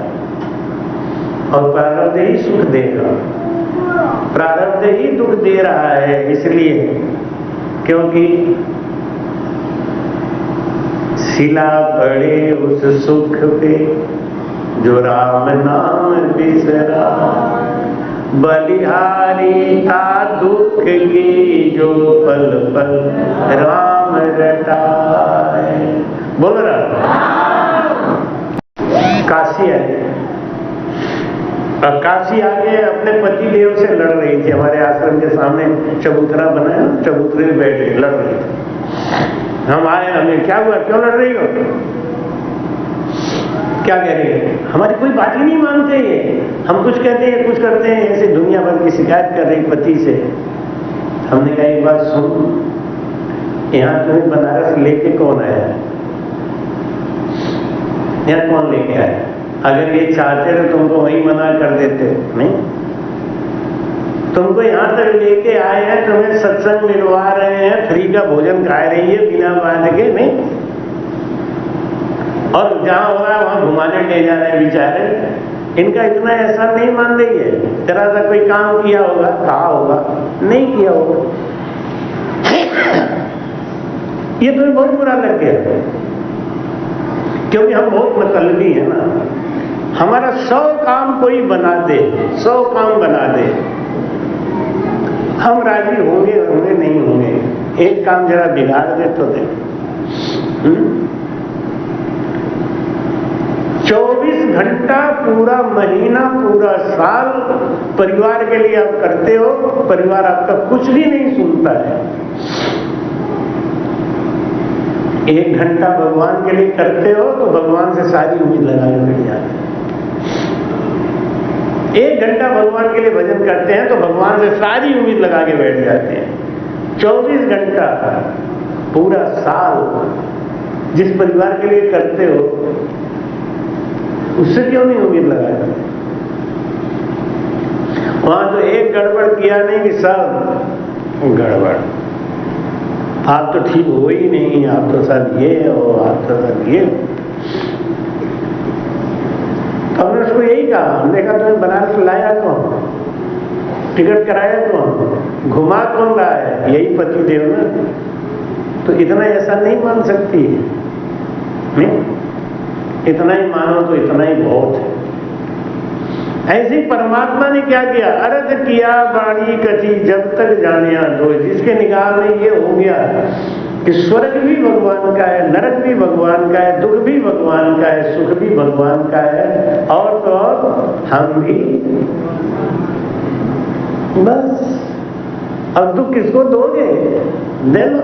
और प्रारब्ध ही सुख देगा, प्रारब्ध ही दुख दे रहा है। इसलिए क्योंकि सिला पड़े उस सुख पे जो राम नाम बिसरा, बलिहारी था दुख की जो पल पल राम रटाए। बोल रहा काशी आई और काशी आके अपने पति देव से लड़ रही थी। हमारे आश्रम के सामने चबूतरा बनाया, चबूतरे में बैठे लड़ रही थी। हम आए, हमें क्या हुआ, क्यों लड़ रही हो, क्या कह रही है? हमारी कोई बात ही नहीं मानते ये, हम कुछ कहते हैं कुछ करते हैं, ऐसे दुनिया भर की शिकायत कर रही पति से। हमने कहा एक बात सुन, यहाँ तुम्हें बनारस लेके कौन आया, यहाँ कौन लेके आया? अगर ये चाहते तो तुमको वहीं मना कर देते, नहीं, तुमको यहाँ तक लेके आए हैं, तुम्हें सत्संग मिलवा रहे हैं, फ्री का भोजन खा रही है बिना बांध के, नहीं, और जहां हो रहा है वहां घुमाने ले जा रहे हैं बेचारे। इनका इतना एहसान नहीं मान रही है, जरा सा कोई काम किया होगा, कहा होगा, नहीं किया होगा, ये तुम्हें बहुत बुरा लग गया, क्योंकि हम बहुत मतलबी है ना। हमारा 100 काम कोई बना दे, 100 काम बना दे, हम राजी होंगे होंगे नहीं होंगे। एक काम जरा बिगाड़ दे तो दे। 24 घंटा, पूरा महीना, पूरा साल परिवार के लिए आप करते हो, परिवार आपका कुछ भी नहीं सुनता है। 1 घंटा भगवान के लिए करते हो तो भगवान से सारी उम्मीद लगाए बैठ जाते हैं। 1 घंटा भगवान के लिए भजन करते हैं तो भगवान से सारी उम्मीद लगा के बैठ जाते हैं। 24 घंटा, पूरा साल जिस परिवार के लिए करते हो उससे क्यों नहीं उम्मीद लगाए? वहां तो एक गड़बड़ किया नहीं कि सब गड़बड़, आप तो ठीक हो ही नहीं, आप तो सब ये हो, आप तो सब ये। तो हमने उसको यही कहा, हमने कहा तुम्हें बनारस लाया कौन, टिकट कराया कौन, घुमा कौन रहा है? यही पति देव ना। तो इतना ऐसा नहीं मान सकती है, नहीं, इतना ही मानो तो इतना ही बहुत है। ऐसी परमात्मा ने क्या किया, अर्थ किया वाणी कथी, जब तक जानिया दो। जिसके निगाह में ये हो गया कि स्वर्ग भी भगवान का है, नरक भी भगवान का है, दुख भी भगवान का है, सुख भी भगवान का है, और तो और हम भी, बस। अब दुख किसको दोगे, दे लो।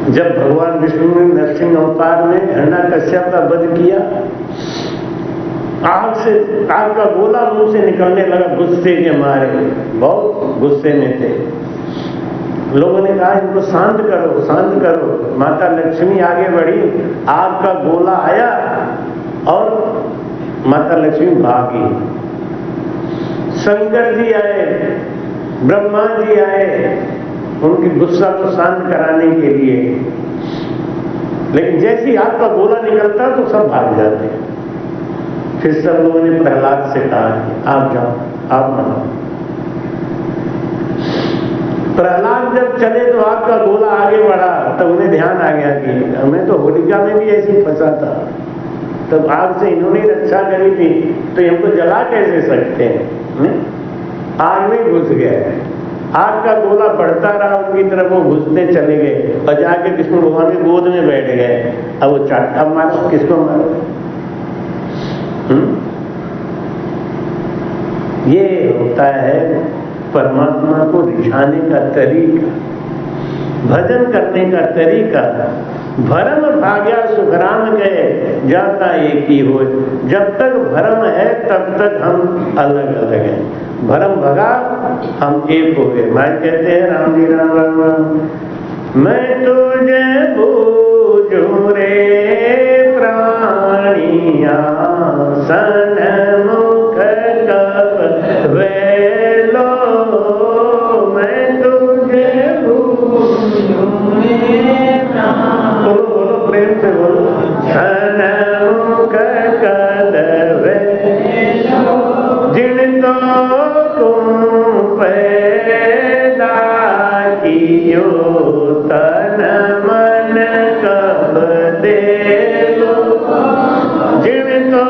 जब भगवान विष्णु ने नरसिंह अवतार में हिरण्यकश्यप का वध किया, आग का गोला मुंह से निकलने लगा गुस्से के मारे, बहुत गुस्से में थे। लोगों ने कहा इनको शांत करो, शांत करो। माता लक्ष्मी आगे बढ़ी, आग का गोला आया और माता लक्ष्मी भागी। शंकर जी आए, ब्रह्मा जी आए, उनकी गुस्सा को शांत कराने के लिए। लेकिन जैसे ही आग का गोला निकलता तो सब भाग जाते हैं। फिर सब लोगों ने प्रहलाद से कहा कि आप जाओ, आप मनाओ। प्रहलाद जब चले तो आग का गोला आगे बढ़ा, तब उन्हें ध्यान आ गया कि मैं तो होलिका में भी ऐसे ही फंसा था, तब आग से इन्होंने रक्षा करी थी, तो हमको जला कैसे सकते हैं? आग में घुस गए। आग का गोला बढ़ता रहा उनकी तरफ, वो घुसते चले गए और जाके कृष्ण भगवान की गोद में बैठ गए। अब वो चाटा मारो, किसको मारो? ये होता है परमात्मा को रिझाने का तरीका, भजन करने का तरीका। भरम भाग्या सुखराम कहे, जाता एक ही हो। जब तक भरम है तब तक हम अलग अलग हैं। भरम भगा, हम एक हो गए। माँ कहते हैं राम जी राम राम राम। मैं तुझे बूझूं रे प्राणिया, सन्मुख कब वेलो। मैं तुझे बूझूं रे प्राणिया, बोलो प्रेम से बोलो, सन्मुख कब वेलो। जिन तो तुम पैदा कियो, तन मन कब दे लो। जिन तो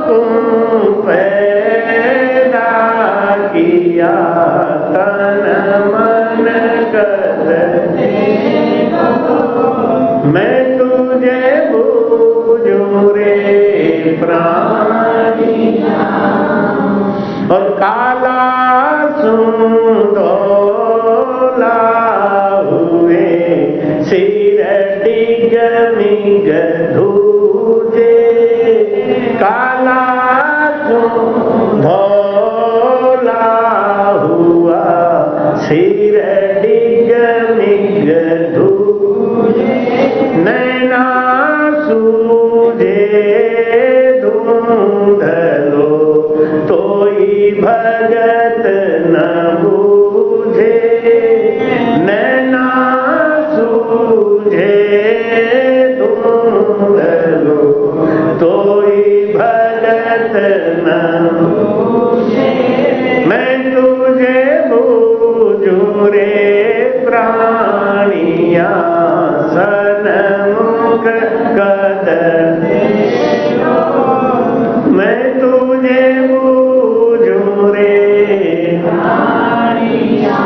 तुम पैदा किया, तन मन कब दे लो। मैं तुझे बूझूं रे प्राणिया। और काला सुंदोला हुए, सिर डिग मिग धूजे। काला सुंदोला हुआ, सिर डिग मिग धूजे। नैना सूझे धुंधलो, तोई भगत न बूझे। नैना सूझे धुंधलो, तोई भगत न बूझे। मैं तुझे बूझूं रे प्राणिया, सन्मुख कब वेलो। मैं तुझे बूझूं रे प्राणिया।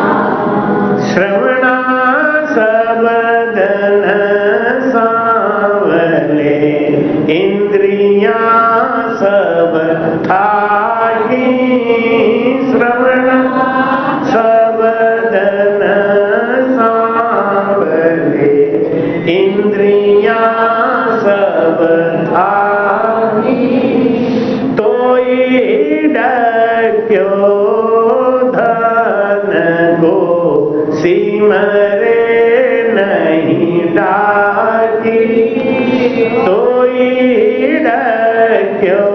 श्रवणा सबदन सांवले, इंद्रियां सब थाकी। श्रवणा सबदन सांवले, इंद्रियां सब थाकी। तोई डक्यो धन को, सिमरे नहीं डाकी। तोई डक्यो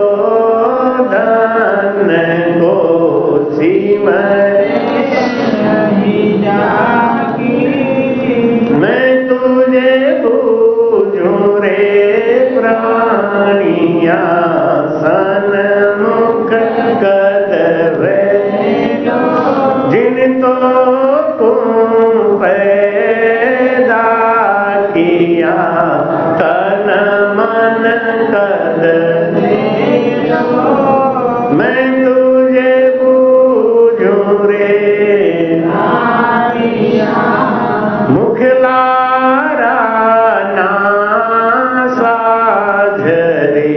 धन को, सिमरे नहीं डाकी। मैं तुझे बूझूं रे प्राणिया, सन्मुख कब वेलो। जिन तो तुम पैदा किया, तन मन कब वेलो। मैं तुझे बूझूं रे प्राणिया। मुख लारा ना साझरे,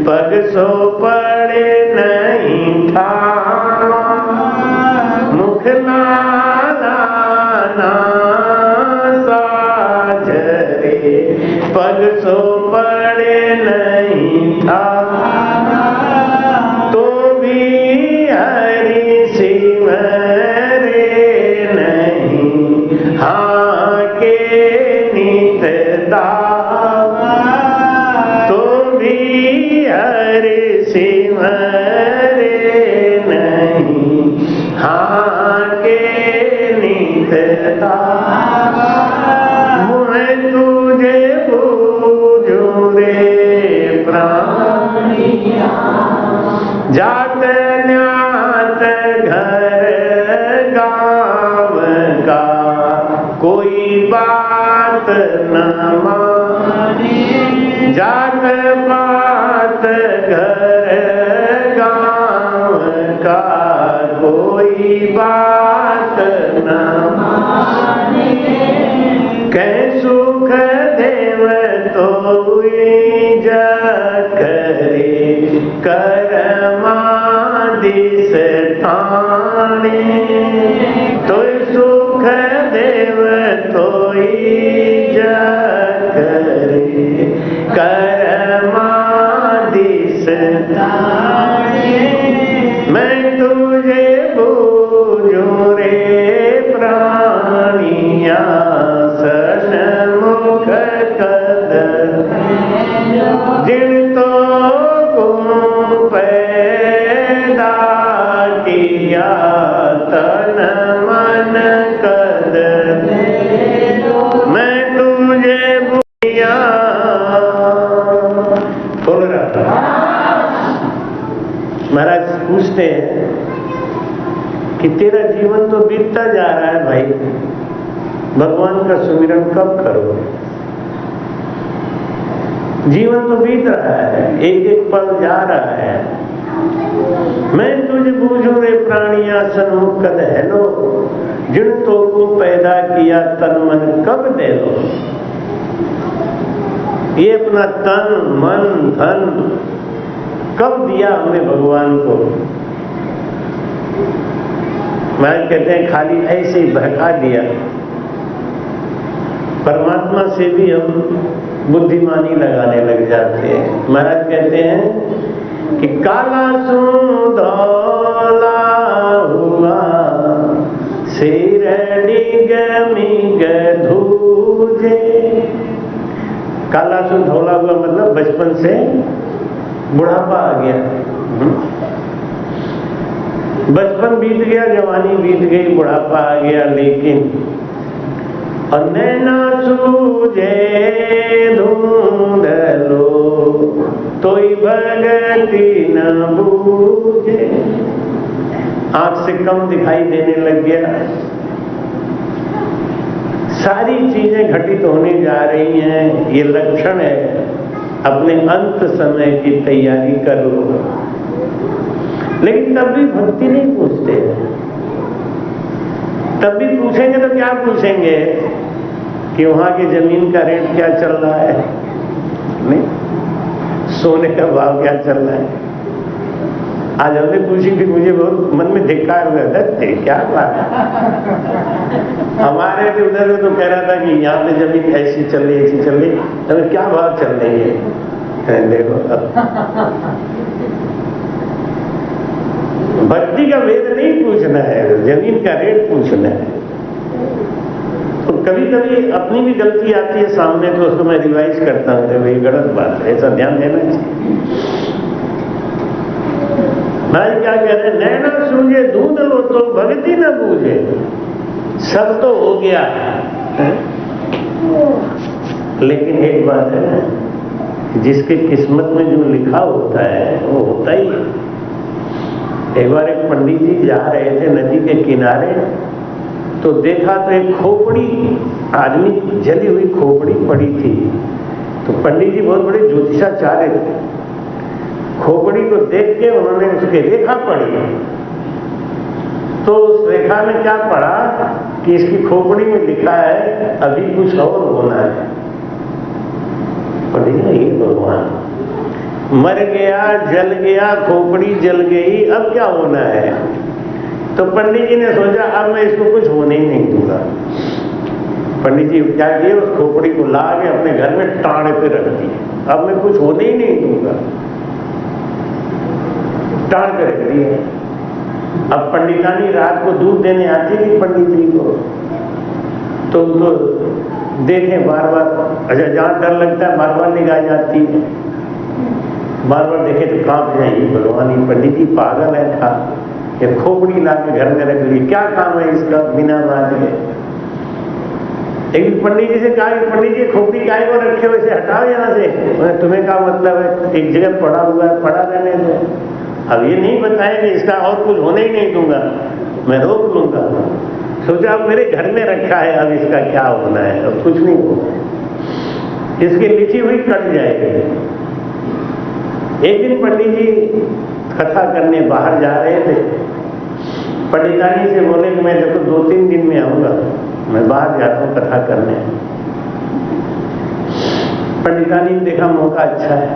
पग सो पड़े नहीं ठावा। मुख लारा ना साझरे, पग सो पड़े नहीं ठावा। तो भी हरि सिमरे नहीं, हाँ के नित दावा। तो भी हरि सिमरे नहीं, हाँ के नित दावा। बात न माने, जात पात घर गांव का कोई बात न माने, कह सुख देव तो करे करमादिस ठाणे, तो सुख देव तो करे करमादिस ठाणे, मैं तुझे बूझूं रे प्राणिया सन्मुख कद, जिन तो गुण पैदा किया तन मन कद, मैं तुझे बुझिया। बोल रहा महाराज पूछते हैं कि तेरा जीवन तो बीतता जा रहा है भाई, भगवान का सुमिरन कब करोगे? जीवन तो बीत रहा है, एक एक पल जा रहा है। मैं तुझे बूझूं रे प्राणिया सन्मुख कद है लो, जिन तो को पैदा किया तन मन कब दे लो। ये अपना तन मन धन कब दिया हमने भगवान को? महाराज कहते हैं खाली ऐसे ही बहका दिया। परमात्मा से भी हम बुद्धिमानी लगाने लग जाते हैं। महाराज कहते हैं कि काला सू धौला हुआ सिर डिग मिग धूजे। काला सू धौला हुआ मतलब बचपन से बुढ़ापा आ गया, बचपन बीत गया, जवानी बीत गई, बुढ़ापा आ गया, लेकिन और नैना सूझे ढूंढ लो तोई भगति न बूझे। आंख से कम दिखाई देने लग गया, सारी चीजें घटित होने जा रही हैं। ये लक्षण है अपने अंत समय की तैयारी करो। लेकिन तब भी भक्ति नहीं पूछते, तब भी पूछेंगे तो क्या पूछेंगे कि वहां की जमीन का रेट क्या चल रहा है, नहीं सोने का भाव क्या चल रहा है। आज हमने पूछी थी, मुझे बहुत मन में धिक्कार हुआ था, क्या बात है। हमारे भी उधर में तो कह रहा था कि यहाँ पे जमीन ऐसी चल रही, ऐसी चल रही, तो क्या भाव चल रही है। देखो भक्ति का वेद नहीं पूछना है, जमीन का रेट पूछना है। तो कभी कभी अपनी भी गलती आती है सामने, तो उसको मैं रिवाइज करता हूँ, तो ये गलत बात है, ऐसा ध्यान देना चाहिए। भाई क्या कह रहे हैं, नैना सूझे ढूंढ लो तो भक्ति न बूझे। सब तो हो गया है? लेकिन एक बात है ना, जिसके किस्मत में जो लिखा होता है वो होता ही है। एक बार एक पंडित जी जा रहे थे नदी के किनारे, तो देखा तो एक खोपड़ी, आदमी जली हुई खोपड़ी पड़ी थी। तो पंडित जी बहुत बड़े ज्योतिषाचार्य थे, खोपड़ी को देख के उन्होंने उसकी रेखा पढ़ी। तो उस रेखा में क्या पढ़ा कि इसकी खोपड़ी में लिखा है अभी कुछ और होना है। पंडित जी, ये भगवान मर गया, जल गया, खोपड़ी जल गई, अब क्या होना है। तो पंडित जी ने सोचा अब मैं इसको कुछ होने ही नहीं दूंगा। पंडित जी क्या किए, उस खोपड़ी को ला के अपने घर में टाड़ पे रख दी। अब मैं कुछ होने ही नहीं दूंगा, टाड़ के रख दिए। अब पंडितानी रात को दूध देने आती थी पंडित जी को, तो उनको देखें बार बार, अच्छा जहाँ डर लगता है बार बार निगाह जाती है, बार बार देखे तो कांप जाएगी। भगवान ही पंडित जी पागल है था, ये खोपड़ी ला के घर में रख ली, क्या काम है इसका बिना बात के। लेकिन पंडित जी से कहा कि पंडित जी खोपड़ी काय को रखे हो, इसे हटाओ यहाँ से। तुम्हें क्या मतलब है, एक जगह पड़ा हुआ है, पड़ा रहने दो। अब ये नहीं बताया कि इसका और कुछ होने ही नहीं दूंगा, मैं रोक लूंगा। सोचा अब मेरे घर में रखा है, अब इसका क्या होना है, अब कुछ नहीं होगा, इसकी लिखी हुई कट जाएगी। एक दिन पंडित जी कथा करने बाहर जा रहे थे। पंडितानी से बोले कि मैं देखो 2-3 दिन में आऊंगा, मैं बाहर जाता हूँ कथा करने। पंडितानी ने देखा मौका अच्छा है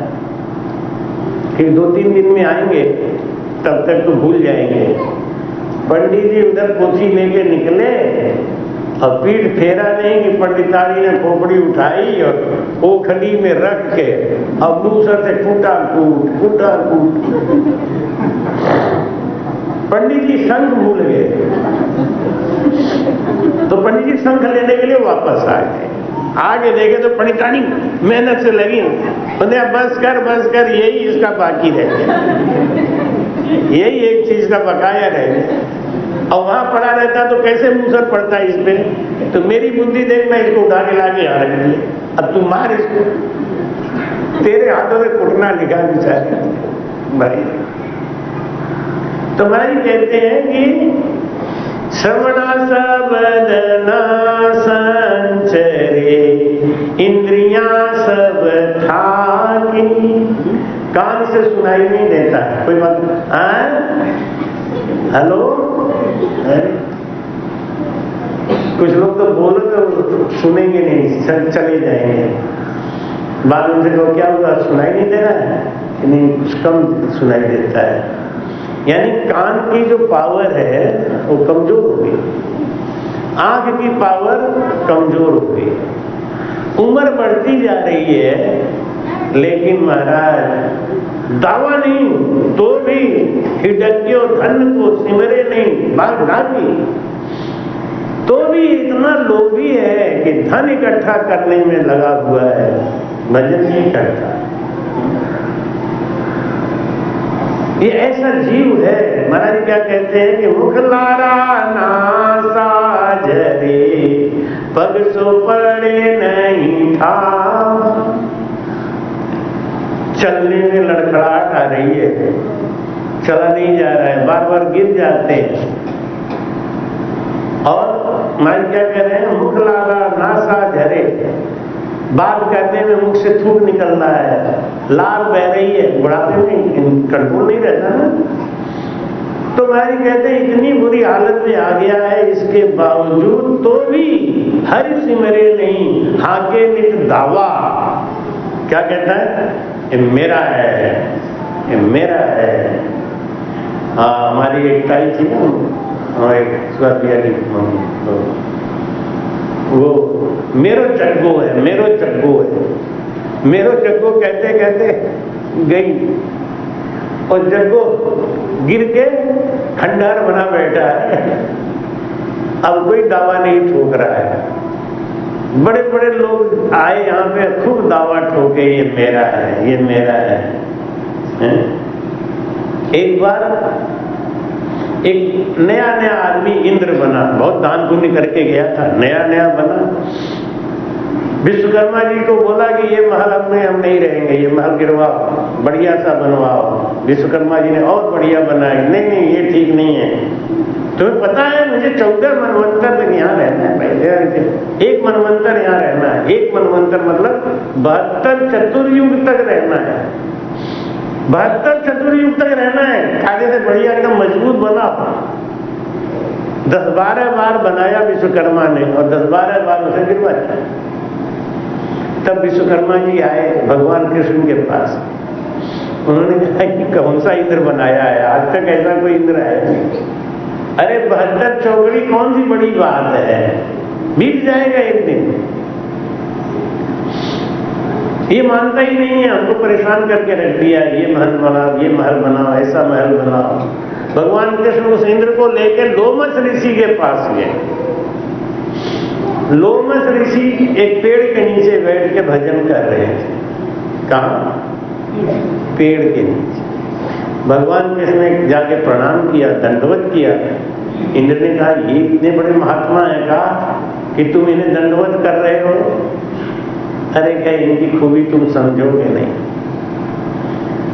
कि 2-3 दिन में आएंगे, तब तक तो भूल जाएंगे। पंडित जी उधर पोथी लेके निकले और पीठ फेरा नहीं कि पंडितानी ने खोपड़ी उठाई और ओखली में रख के अब दूसर से कूटा कूट। पंडित जी शंख भूल गए, तो पंडित जी शंख लेने के लिए वापस आ गए। आगे देखे तो पंडितानी मेहनत से लगी, बोले बस कर, यही इसका बाकी रह गया, यही एक चीज का बकाया रह गया। और वहां पड़ा रहता तो कैसे मूसर पड़ता इस पे, तो मेरी बुद्धि देख मैं इसको उठा के लाके यहाँ रख दिया, अब तू मार इसको, तेरे हाथों में कुटना लिखा बेचारे भाई। तो भाई कहते हैं कि श्रवणा सबदना संचरे इंद्रियां सब थाकी। कान से सुनाई नहीं देता है कोई बात। हेलो, कुछ लोग तो बोलो तो सुनेंगे नहीं, चले जाएंगे। बाद में तो क्या होगा, सुनाई नहीं दे रहा है कि नहीं, कुछ कम सुनाई देता है। यानी कान की जो पावर है वो कमजोर हो गई, आंख की पावर कमजोर हो गई। उम्र बढ़ती जा रही है, लेकिन महाराज दावा नहीं तो भी हिडक्यो धन को सिमरे नहीं बात भागी, तो भी इतना लोभी है कि धन इकट्ठा करने में लगा हुआ है, भजन नहीं करता। ये ऐसा जीव है। महाराज क्या कहते हैं कि मुख लारा नासा जरे पग सो पड़े नहीं था। चलने में लड़खड़ाहट आ रही है, चला नहीं जा रहा है, बार बार गिर जाते हैं। और महाराज क्या कह रहे हैं, मुख लारा नासा झरे, बात करने में मुख से थूक निकल रहा है, लाल बह रही है, बुढ़ापे में कंट्रोल नहीं रहता ना। तो महाराज कहते हैं इतनी बुरी हालत में आ गया है, इसके बावजूद तो भी हरि सिमरे नहीं हाके नित दावा। क्या कहता है, ये मेरा है, ये मेरा है। हाँ, हमारी एक ताई थी ना, हमारे स्वादियारी तो वो मेरो जग्गो है, मेरो जग्गो है, मेरो जग्गो कहते कहते गई और जग्गो गिर के खंडहर बना बैठा है। अब कोई दावा नहीं ठोक रहा है। बड़े बड़े लोग आए यहाँ पे, खूब दावा ठोके ये मेरा है, ये मेरा है। एक बार एक नया नया आदमी इंद्र बना, बहुत दान पुण्य करके गया था, नया नया बना। विश्वकर्मा जी को बोला कि ये महल अपने हम नहीं रहेंगे, ये महल गिरवाओ, बढ़िया सा बनवाओ। विश्वकर्मा जी ने और बढ़िया बनाया, नहीं ये ठीक नहीं है। तुम्हें पता है मुझे 14 मनवंतर तक यहाँ रहना है, पहले एक मनवंतर यहाँ रहना है। एक मनवंतर मतलब 72 चतुर्युग तक रहना है, 72 चतुर्युग तक रहना है। आगे से बढ़िया एकदम मजबूत बना। 10-12 बार बनाया विश्वकर्मा ने और 10-12 बार उसे गिरवाया। तब विश्वकर्मा जी आए भगवान कृष्ण के पास, उन्होंने कहा कि कौन सा इंद्र बनाया है, आज तक ऐसा कोई इंद्र है नहीं। अरे 72 चौकड़ी कौन सी बड़ी बात है, बीत जाएगा एक दिन। ये मानता ही नहीं है, हमको परेशान करके रख दिया, ये महल बनाओ, ये महल बनाओ, ऐसा महल बनाओ। भगवान कृष्ण उस इंद्र को लेकर लोमस ऋषि के पास गए। लोमस ऋषि एक पेड़ के नीचे बैठ के भजन कर रहे थे। कहाँ? पेड़ के नीचे। भगवान कृष्ण ने जाके प्रणाम किया, दंडवत किया। इंद्र ने कहा ये इतने बड़े महात्मा है, कहा कि तुम इन्हें दंडवत कर रहे हो। अरे क्या इनकी खूबी तुम समझोगे नहीं,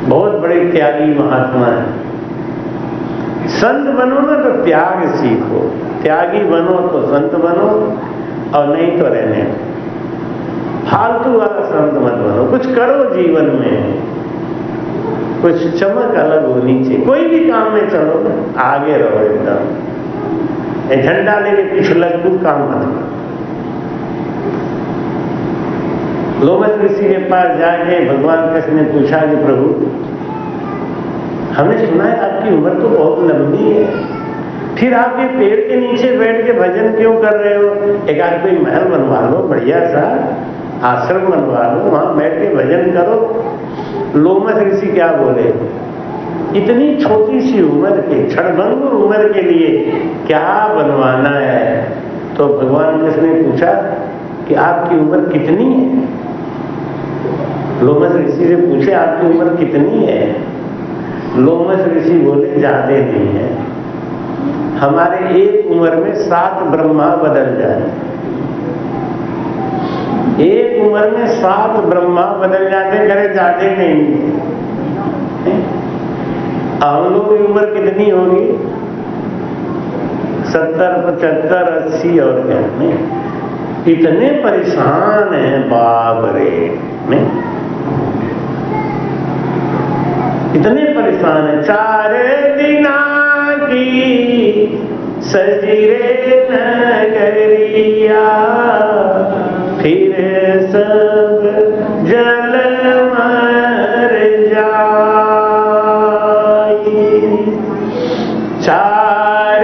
बहुत बड़े त्यागी महात्मा है। संत बनो ना तो त्याग सीखो, त्यागी बनो तो संत बनो और नहीं तो रहने दो। फालतू वाला संत मत बनो, कुछ करो जीवन में, कुछ चमक अलग होनी चाहिए। कोई भी काम में चलो आगे रहो एकदम, झंडा लेके पीछे लगू काम मत करो। लोमश ऋषि के पास जाके भगवान कृष्ण ने पूछा कि प्रभु हमने सुना है आपकी उम्र तो बहुत लंबी है, फिर आप ये पेड़ के नीचे बैठ के भजन क्यों कर रहे हो? एक आध कोई महल बनवा लो, बढ़िया सा आश्रम बनवा लो, वहां बैठ के भजन करो। लोमश ऋषि क्या बोले, इतनी छोटी सी उम्र के, क्षणभंगुर उम्र के लिए क्या बनवाना है? तो भगवान कृष्ण ने पूछा कि आपकी उम्र कितनी है? लोमश ऋषि से पूछे आपकी उम्र कितनी है? लोमश ऋषि बोले ज्यादा नहीं है, हमारे एक उम्र में 7 ब्रह्मा बदल जाए। एक उम्र में 7 ब्रह्मा बदल जाते, करे ज्यादा नहीं है। हम लोग की उम्र कितनी होगी? 70, 75, 80 और क्या नहीं? इतने परेशान हैं बाप रे, नहीं इतने परेशान है। 4 दिना की सजरे नगरिया, फिर सब जल मर जाई। 4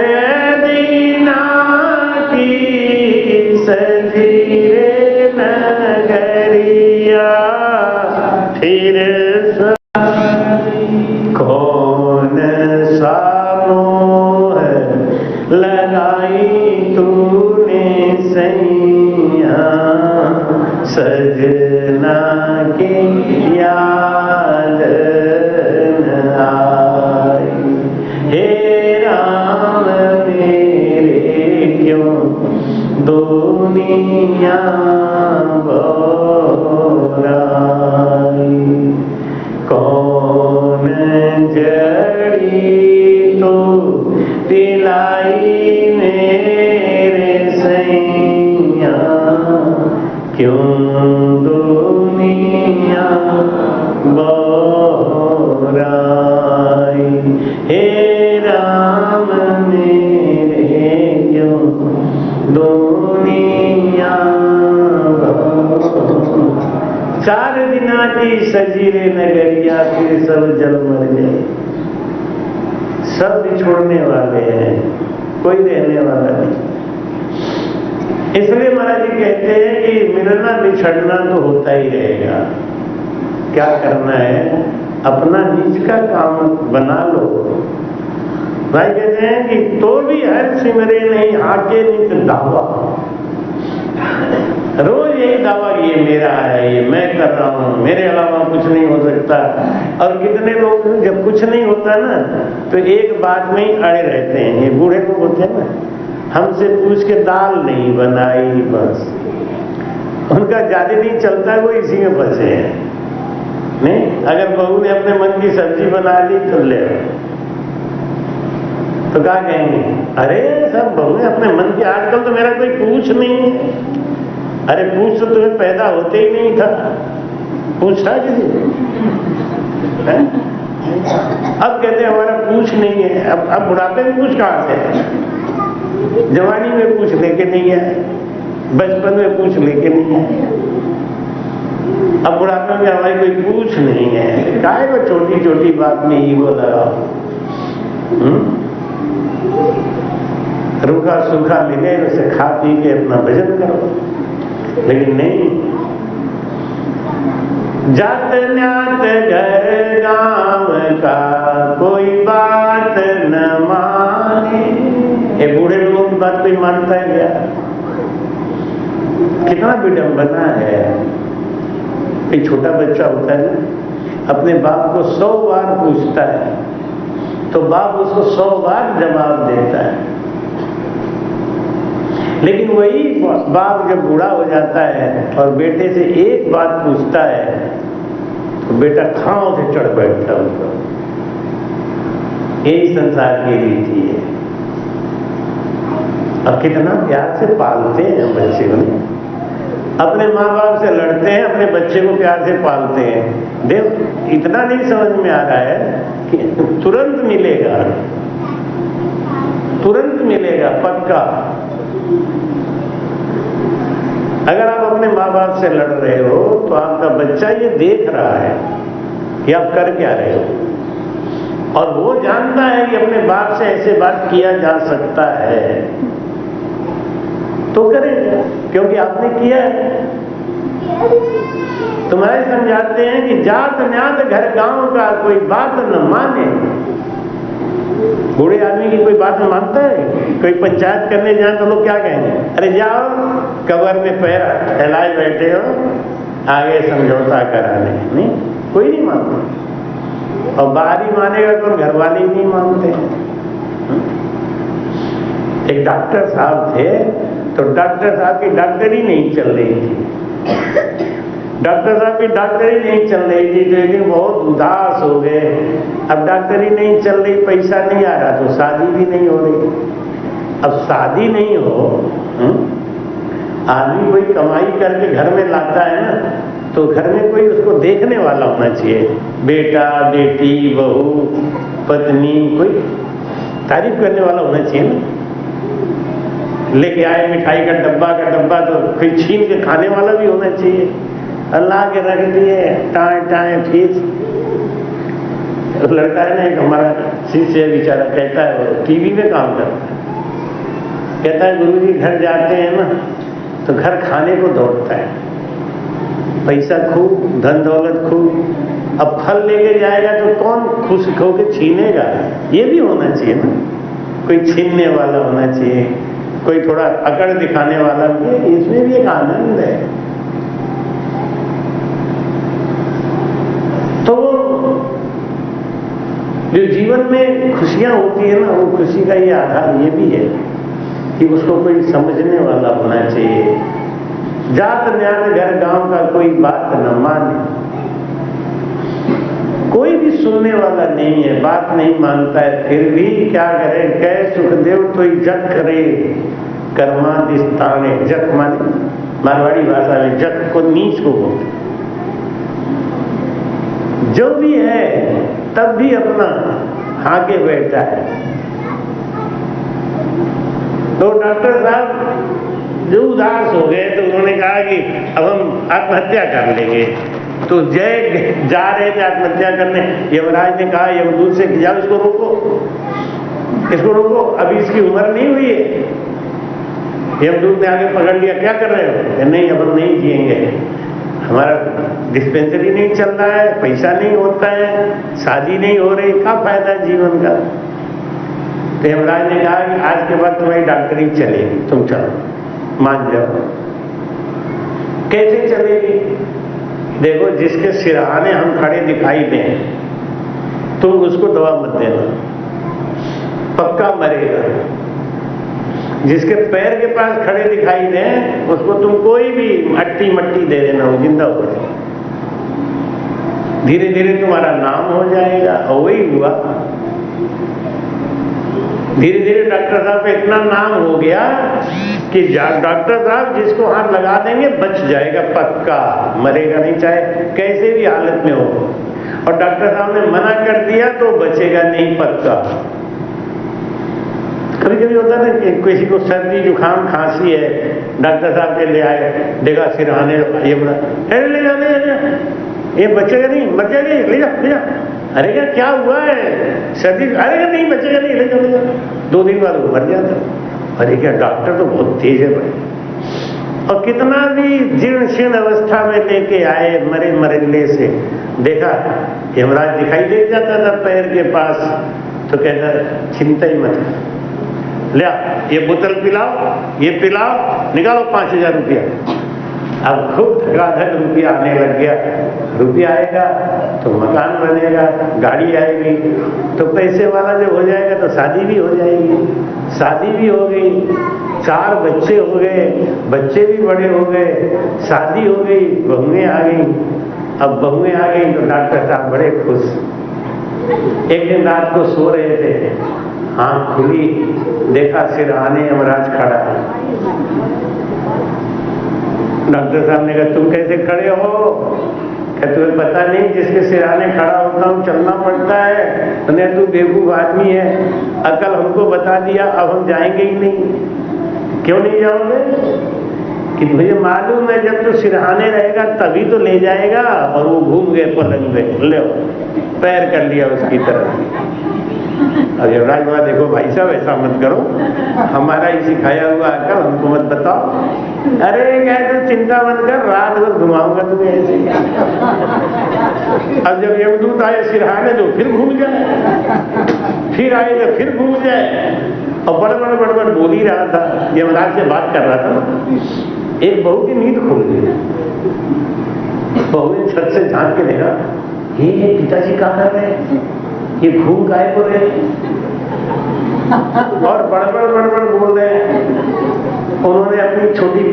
दिना की सजरे नगरिया, फिर सब कौन सा मोह लगाई तूने सैया, सजना के याद न आई। हे राम मेरे क्यों दुनिया बोराई, कौन जड़ी तो दिलाई मेरे सैया, क्यों दुनिया बोराई। हे राम मेरे क्यों दुनिया बोराई। 4 दिना की सजीरे नगरिया, फिर सब जल मर गए। सब छोड़ने वाले हैं, कोई रहने वाला नहीं। इसलिए महाराज जी कहते हैं कि मिलना बिछड़ना तो होता ही रहेगा। क्या करना है, अपना निज का काम बना लो। भाई कहते हैं कि तो भी हर सिमरे नहीं आके नित दावा, रोज यही दावा ये मेरा है, ये मैं कर रहा हूं, मेरे अलावा कुछ नहीं हो सकता। और कितने लोग जब कुछ नहीं होता ना तो एक बात में ही अड़े रहते हैं। ये बूढ़े लोग होते हैं ना, हमसे पूछ के दाल नहीं बनाई, बस उनका ज्यादा नहीं चलता, वो इसी में फंसे हैं। नहीं, अगर बहू ने अपने मन की सब्जी बना ली तो ले तो क्या कहेंगे, अरे सब बहू ने अपने मन की, आजकल तो मेरा कोई पूछ नहीं है। अरे पूछ तो तुम्हें पैदा होते ही नहीं था, पूछा किसी है? अब कहते हैं हमारा पूछ नहीं है। अब बुढ़ापे में पूछ कहाँ से? जवानी में पूछ लेके नहीं है, बचपन में पूछ लेके नहीं है, अब बुढ़ापे में हमारी कोई पूछ नहीं है। काहे को छोटी छोटी बात में ईगो लगाओ? रूखा सूखा मिले उसे खा पी के अपना भजन करो। लेकिन नहीं, जात न्यात घर गांव का कोई बात न माने। ये बूढ़े लोगों की बात कोई मानता है क्या? कितना विडंबना है। कोई छोटा बच्चा होता है ना, अपने बाप को 100 बार पूछता है तो बाप उसको 100 बार जवाब देता है। लेकिन वही बाप जब बूढ़ा हो जाता है और बेटे से एक बात पूछता है तो बेटा खाओ से चढ़ बैठता उसको। यही संसार की रीति है। अब कितना प्यार से पालते हैं बच्चे को, अपने माँ बाप से लड़ते हैं, अपने बच्चे को प्यार से पालते हैं। देख इतना नहीं समझ में आ रहा है कि तुरंत मिलेगा, तुरंत मिलेगा पक्का। अगर आप अपने माँ बाप से लड़ रहे हो तो आपका बच्चा ये देख रहा है कि आप कर क्या रहे हो, और वो जानता है कि अपने बाप से ऐसे बात किया जा सकता है तो करेगा, क्योंकि आपने किया है। तुम्हारे समझाते हैं कि जात न्यात घर गांव का कोई बात न माने। बूढ़े आदमी की कोई बात मानता है? कोई पंचायत करने जाए तो लोग क्या कहेंगे, अरे जाओ कबर में पैर फैलाए बैठे हो, आगे समझौता कराने। नहीं, कोई नहीं मानता, और बाहरी मानेगा तो घर वाले ही नहीं मानते। एक डॉक्टर साहब थे, तो डॉक्टर साहब की डॉक्टरी नहीं चल रही थी, डॉक्टर साहब की डॉक्टरी नहीं चल रही थी, तो एक दिन बहुत उदास हो गए। अब डॉक्टरी नहीं चल रही, पैसा नहीं आ रहा, तो शादी भी नहीं हो रही। अब शादी नहीं हो, आदमी कोई कमाई करके घर में लाता है ना, तो घर में कोई उसको देखने वाला होना चाहिए, बेटा बेटी बहू पत्नी, कोई तारीफ करने वाला होना चाहिए ना। लेके आए मिठाई का डब्बा तो कोई छीन के खाने वाला भी होना चाहिए। अल्लाह के रख दिए टाए टाए फीस। लड़का है ना एक हमारा शिष्य बेचारा, कहता है वो टीवी में काम करता है, कहता है गुरुजी घर जाते हैं ना तो घर खाने को दौड़ता है, पैसा खूब, धन दौलत खूब। अब फल लेके जाएगा तो कौन खुश होकर छीनेगा? ये भी होना चाहिए ना, कोई छीनने वाला होना चाहिए, कोई थोड़ा अकड़ दिखाने वाला भी, इसमें भी एक आनंद है। तो जो जीवन में खुशियां होती है ना, वो खुशी का ये आधार ये भी है कि उसको कोई समझने वाला होना चाहिए। जात न्यात घर गांव का कोई बात न माने, कोई भी सुनने वाला नहीं है, बात नहीं मानता है, फिर भी क्या करे, कह सुखदेव तो जग करे कर्मा दिस्ताने। जग माने मारवाड़ी भाषा में जग को नीच को बोलते, जो भी है तब भी अपना हाके बैठा है। तो डॉक्टर साहब जो उदास हो गए तो उन्होंने कहा कि अब हम आत्महत्या कर लेंगे। तो जय जा रहे थे आत्महत्या करने, यमराज ने कहा यमदूत से, जाओ इसको रोको, इसको रोको, अभी इसकी उम्र नहीं हुई है। यमदूत ने आगे पकड़ लिया, क्या कर रहे हो? नहीं अब हम नहीं जिएंगे, हमारा डिस्पेंसरी नहीं चल रहा है, पैसा नहीं होता है, शादी नहीं हो रही, क्या फायदा जीवन का? तो यमराज ने कहा कि आज के बाद तुम्हारी डॉक्टरी चलेगी, तुम चलो, मान जाओ। कैसे चलेगी? देखो जिसके सिरहाने हम खड़े दिखाई दें तुम उसको दवा मत देना, पक्का मरेगा। जिसके पैर के पास खड़े दिखाई दें उसको तुम कोई भी अट्टी मट्टी दे देना, वो जिंदा हो जाए। धीरे धीरे तुम्हारा नाम हो जाएगा। और वही हुआ, धीरे धीरे डॉक्टर साहब का इतना नाम हो गया कि डॉक्टर साहब जिसको हाथ लगा देंगे बच जाएगा, पक्का मरेगा नहीं, चाहे कैसे भी हालत में हो। और डॉक्टर साहब ने मना कर दिया तो बचेगा नहीं, पक्का। कभी कभी होता है ना कि किसी को सर्दी जुकाम खांसी है, डॉक्टर साहब के ले आए, देखा सिरहाने, ये बोला अरे ले जा, ये बचेगा नहीं, मर जाएगा, ले जा ले जा। अरे क्या हुआ है? सर्दी, अरे नहीं बचेगा नहीं, ले जा। 2 दिन बाद वो मर जाता। अरे क्या डॉक्टर तो बहुत तेज है भाई। और कितना भी जीर्ण शीर्ण अवस्था में लेके आए मरे मरले से, देखा यमराज दिखाई दे जाता था पैर के पास, तो कहता चिंता ही मत, ले ये बोतल पिलाओ, ये पिलाओ, निकालो 5000 रुपया। अब खूब धड़ाधड़ रुपया आने लग गया। रुपया आएगा तो मकान बनेगा, गाड़ी आएगी, तो पैसे वाला जब हो जाएगा तो शादी भी हो जाएगी। शादी भी हो गई, 4 बच्चे हो गए, बच्चे भी बड़े हो गए, शादी हो गई, बहुएं आ गई। अब बहुएं आ गई तो डॉक्टर साहब बड़े खुश। एक दिन रात को सो रहे थे आँख खुली, देखा सिरहाने यमराज खड़ा है। डॉक्टर साहब ने कहा तुम कैसे खड़े हो? क्या तुम्हें पता नहीं जिसके सिरहाने खड़ा होता हूँ चलना पड़ता है? तो तू बेवकूफ आदमी है, अकल हमको बता दिया, अब हम जाएंगे ही नहीं। क्यों नहीं जाओगे? कि मुझे मालूम है जब तो सिरहाने रहेगा तभी तो ले जाएगा। और वो घूम गए पलंग पे, ले पैर कर लिया उसकी तरफ। अब यमराज बोला देखो भाई साहब ऐसा मत करो, हमारा ही सिखाया हुआ अकल हमको मत बताओ। अरे क्या तो चिंता मत कर, रात भर घुमाऊंगा तुम्हें ऐसे। अब जब यमदूत आए सिरहाने तो फिर घूम जाए, फिर आए तो फिर घूम जाए। और बड़बड़ बोल ही रहा था, यमराज से बात कर रहा था। एक बहू की नींद खुल गई। बहू ने छत से झांक के देखा, ये पिताजी कहाँ कर रहे हैं, ये घूम काहे को रहे और बड़बड़ बोल रहे हैं। उन्होंने अपनी छोटी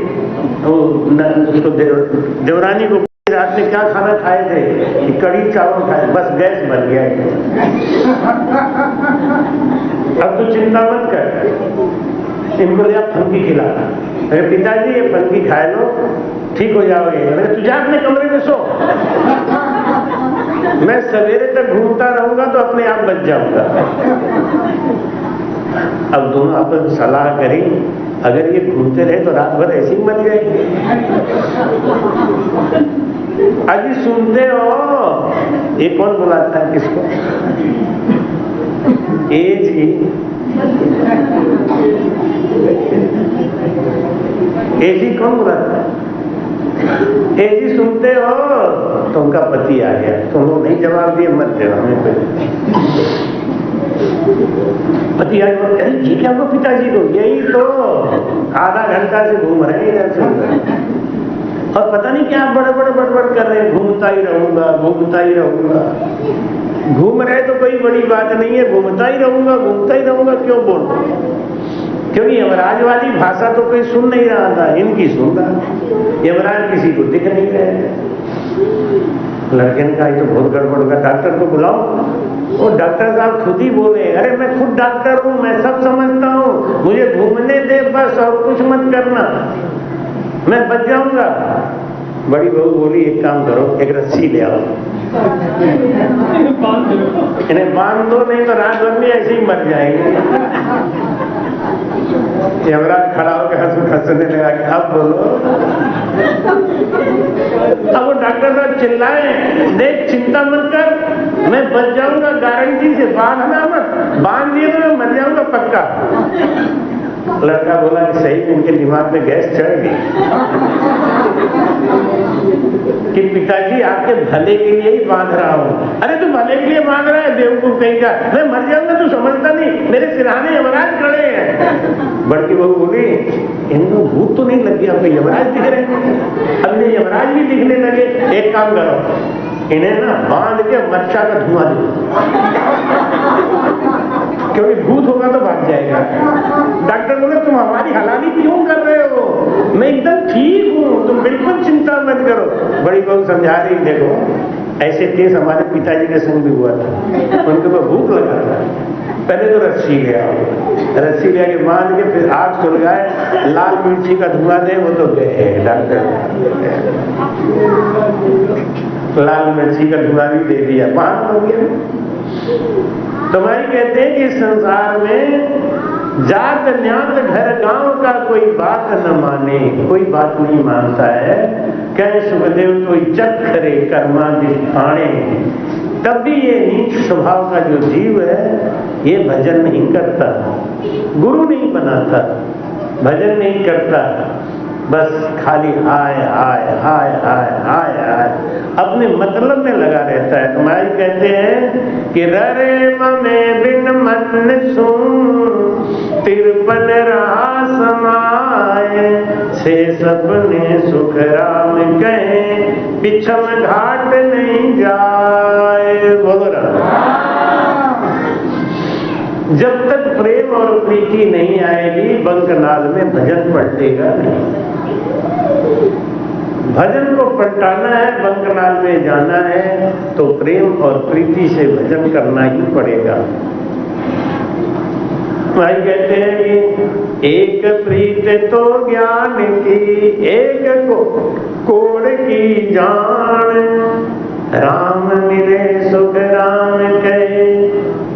देवरानी को रात में क्या खाना खाए थे कि कड़ी चावल खाए, बस गैस बन गया। अब तू चिंता मत कर, इनको लिया फंकी खिलाना। अरे पिताजी ये फंकी खाए लो ठीक हो जाओगे। अरे तू जा अपने कमरे में सो, मैं सवेरे तक घूमता रहूंगा तो अपने आप बच जाऊंगा। अब दोनों आपस में सलाह करी, अगर ये घूमते रहे तो रात भर ऐसे ही मर जाएंगे। अजी सुनते हो, ये कौन बुलाता है किसको? ए जी ए जी कौन बुलाता है? ए जी सुनते हो? तो उनका पति आ गया, तुम लोग नहीं जवाब दिए मत देना हमें। पति आ गया, ये क्या हुआ पिताजी को? यही तो आधा घंटा से घूम रहे हैं इधर से, और पता नहीं क्या बड़बड़ कर रहे हैं, घूमता ही रहूंगा घूमता ही रहूंगा। घूम रहे तो कोई बड़ी बात नहीं है, घूमता ही रहूंगा क्यों बोल रहे? क्योंकि यमराज वाली भाषा तो कोई सुन नहीं रहा था, इनकी सुन रहा। यमराज किसी को दिख नहीं रहे। लड़के ने कहा तो बहुत गड़बड़ का, डॉक्टर को बुलाओ। वो डॉक्टर साहब खुद ही बोले, अरे मैं खुद डॉक्टर हूँ, मैं सब समझता हूँ, मुझे घूमने दे बस, और कुछ मत करना, मैं बच जाऊंगा। बड़ी बहू बोली एक काम करो, एक रस्सी ले आओ, इन्हें बांध दो, नहीं तो रात भर में ऐसे ही मर जाएंगे। यमराज खड़ा होकर हंसने लगा, अब बोलो। अब वो डॉक्टर साहब चिल्लाए, देख चिंता मत कर, मैं बच जाऊंगा गारंटी से, बांधना मत, बांध दिए तो मैं मर जाऊंगा पक्का। लड़का बोला कि सही में इनके दिमाग में गैस चढ़ गई कि पिताजी आपके भले के लिए ही बांध रहा हूँ। अरे तू भले के लिए बांध रहा है बेवकूफ कहीं का, मैं मर जाऊंगा तू समझता नहीं, मेरे सिरहाने यमराज खड़े हैं। बड़की बहू बोली, इनको भूत तो नहीं लग गया, आपको यमराज दिख रहे हैं? अब ये यमराज भी दिखने लगे। एक काम करो, इन्हें ना बांध के मच्छा का धुआं दो, क्योंकि भूत होगा तो भाग जाएगा। डॉक्टर बोले तुम हमारी हलाली क्यों कर रहे हो, मैं एकदम ठीक हूँ, तुम बिल्कुल चिंता मत करो। बड़ी बहू समझा रही, देखो ऐसे केस हमारे पिताजी के संग भी हुआ था, उनके ऊपर भूख लगा था, पहले तो रस्सी ले आओ, रस्सी ले आके बांध के फिर आग सुलगाए, लाल मिर्ची का धुआं दे, वो तो गए डॉक्टर, लाल मिर्ची का धुआं भी दे दिया, पान हो गया। तुम्हारी कहते हैं कि संसार में जात न्यात घर गांव का कोई बात न माने, कोई बात नहीं मानता है। कह सुखदेव कोई चक करे कर्मा दिखाने, तब भी ये नीच स्वभाव का जो जीव है ये भजन नहीं करता, गुरु नहीं बनाता, भजन नहीं करता, बस खाली हाय हाय हाय हाय हाय हाय अपने मतलब में लगा रहता है। तुम्हारी कहते हैं कि रे ममे बिन मन सुन तिरपन रहा समाए, से सपने सुख राम कहे पिछम घाट नहीं जाए। बोलो जब तक प्रेम और प्रीति नहीं आएगी बंकनाल में भजन पलटेगा नहीं। भजन को पलटाना है, बंकनाल में जाना है तो प्रेम और प्रीति से भजन करना ही पड़ेगा। भाई कहते हैं कि एक प्रीत तो ज्ञान की, एक को कोड़ की जान, राम मिले सुख राम कहे,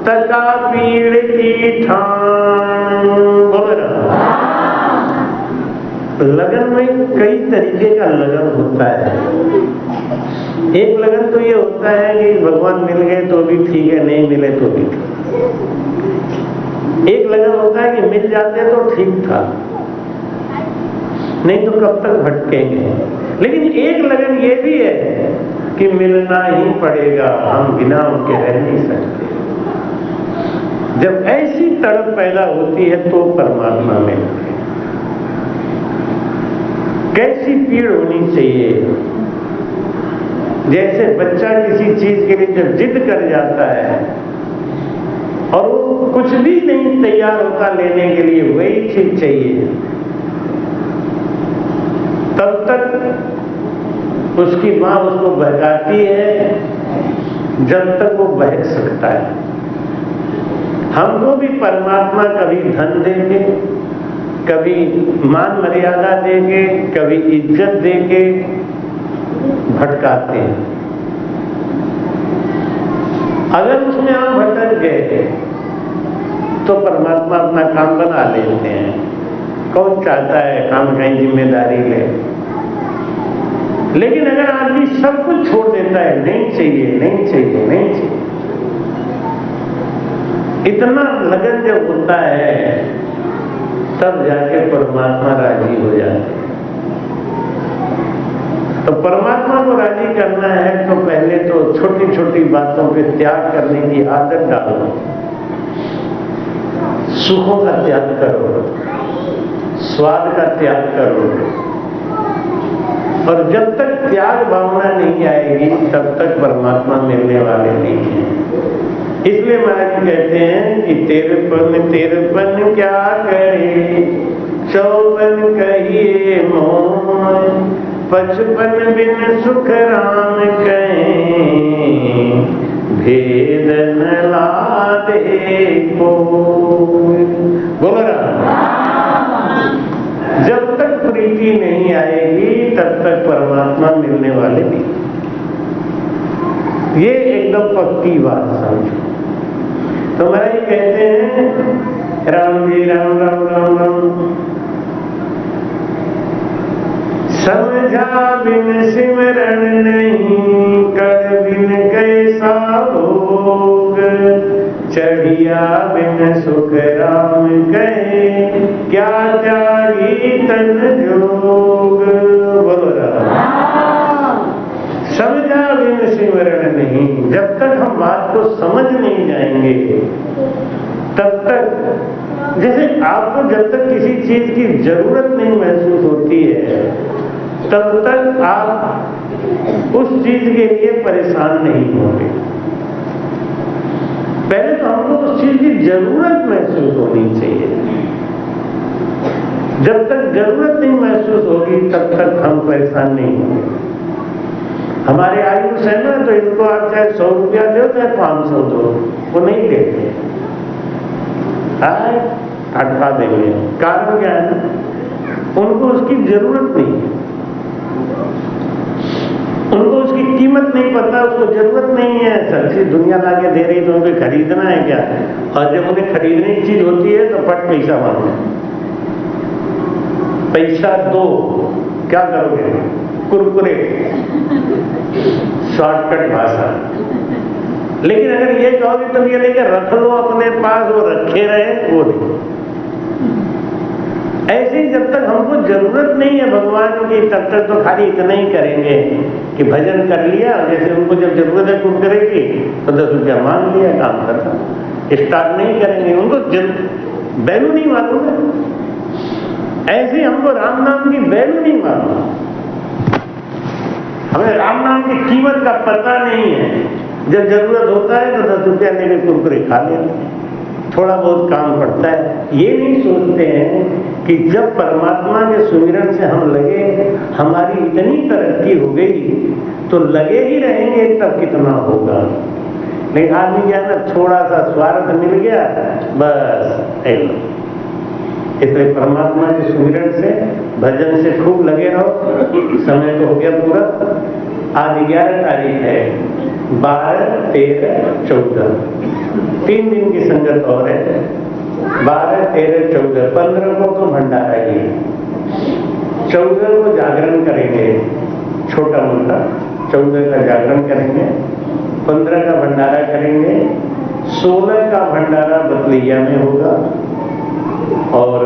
तका पीड़ की ठान। बोल रहा लगन में कई तरीके का लगन होता है। एक लगन तो ये होता है कि भगवान मिल गए तो भी ठीक है, नहीं मिले तो भी ठीक। एक लगन होता है कि मिल जाते तो ठीक था, नहीं तो कब तक भटकेंगे। लेकिन एक लगन ये भी है कि मिलना ही पड़ेगा, हम बिना उनके रह नहीं सकते। जब ऐसी तड़प पैदा होती है तो परमात्मा में कैसी पीड़ होनी चाहिए। जैसे बच्चा किसी चीज के लिए जब जिद कर जाता है और वो कुछ भी नहीं तैयार होता लेने के लिए, वही चीज चाहिए, तब तक उसकी मां उसको बहकाती है जब तक वो बहक सकता है। हमको भी परमात्मा कभी धन देके, कभी मान मर्यादा देके, कभी इज्जत देके भटकाते हैं। अगर उसमें हम भटक गए तो परमात्मा अपना काम बना लेते हैं। कौन चाहता है काम कहीं जिम्मेदारी ले। लेकिन अगर आदमी सब कुछ छोड़ देता है, नहीं चाहिए नहीं चाहिए नहीं चाहिए, इतना लगन जब होता है तब जाके परमात्मा राजी हो जाते हैं। तो परमात्मा को राजी करना है तो पहले तो छोटी छोटी बातों पे त्याग करने की आदत डालो। सुखों का त्याग करो, स्वाद का त्याग करो, और जब तक त्याग भावना नहीं आएगी तब तक परमात्मा मिलने वाले नहीं हैं। इसलिए महाराज कहते हैं कि तेरपन क्या करे, 54 कहिए मोह, 55 बिन सुख राम कहें, भेद न लादे को। बोल रहा जब तक प्रीति नहीं आएगी तब तक परमात्मा मिलने वाले नहीं। ये एकदम पक्की बात समझो। तो महाराज कहते हैं राम जी राम राम राम राम, समझा बिन सिमरन नहीं, कर बिन कैसा भोग, चढ़िया बिन सुख राम कहे, क्या त्यागी तन जोग। बोलो राम। समझा बिन सिमरन नहीं, जब तक हम बात को समझ नहीं जाएंगे तब तक, जैसे आपको जब तक किसी चीज की जरूरत नहीं महसूस होती है तब तक आप उस चीज के लिए परेशान नहीं होंगे। पहले तो हमको उस चीज की जरूरत महसूस होनी चाहिए। जब तक जरूरत नहीं महसूस होगी तब तक हम परेशान नहीं होंगे। हमारे आयुष है ना, तो इनको आप चाहे 100 रुपया दो चाहे 500 दो, वो नहीं देते, अटका देंगे। कारण क्या है ना, उनको उसकी जरूरत नहीं है, उनको उसकी कीमत नहीं पता, उसको जरूरत नहीं है। सब्जी दुनिया लाके दे रही तो उनको खरीदना है क्या, और जब उन्हें खरीदने की चीज होती है तो फट पैसा मांगो, पैसा दो, क्या करोगे, कुरकुरे, शॉर्टकट भाषा। लेकिन अगर ये कहोगे तुम ये लेकर रख लो अपने पास, वो रखे रहे, वो नहीं। ऐसे ही जब तक हमको जरूरत नहीं है भगवान की तब तक तो खाली इतना ही करेंगे कि भजन कर लिया, जैसे उनको जब जरूरत है कुरकुरे की तो 10 रुपया मांग लिया, काम करता, स्टार्ट नहीं करेंगे, उनको वैल्यू नहीं मालूम है। ऐसे हमको राम नाम की वैल्यू नहीं मालूम, हमें राम नाम की कीमत का पता नहीं है। जब जरूरत होता है तो 10 रुपया लेकर कुरकुरे खा लेते हैं, थोड़ा बहुत काम पड़ता है। ये नहीं सोचते हैं कि जब परमात्मा के सुमिरन से हम लगे, हमारी इतनी तरक्की हो गई तो लगे ही रहेंगे, तब कितना होगा। लेकिन आदमी क्या ना, थोड़ा सा स्वार्थ मिल गया बस एक। इसलिए परमात्मा के सुमिरन से, भजन से खूब लगे रहो। समय तो हो गया पूरा। आज 11 तारीख है, 12, 13, 14, 3 दिन की संगत और है। 12, 13, 14, 15 को तो भंडारा ही, 14 को जागरण करेंगे, छोटा मोटा 14 का जागरण करेंगे, 15 का भंडारा करेंगे, 16 का भंडारा बतलैया में होगा। और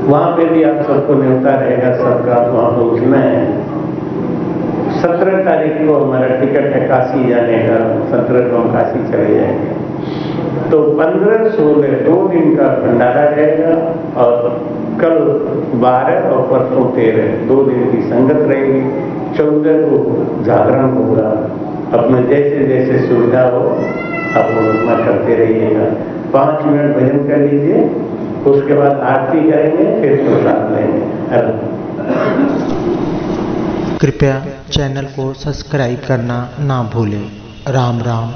वहां पे भी आप सबको न्योता रहेगा, सबका वहां पहुंचना है। 17 तारीख को हमारा टिकट है काशी जाने का, 17 को हम काशी चले जाएंगे। तो 15, 16 2 दिन का भंडारा रहेगा, और कल 12 और परसों 13 2 दिन की संगत रहेगी। 14 को जागरण होगा। अपने जैसे जैसे सुविधा हो आप उतना करते रहिएगा। 5 मिनट भजन कर लीजिए, उसके बाद आरती करेंगे, फिर प्रसाद लेंगे। कृपया चैनल को सब्सक्राइब करना ना भूलें। राम राम।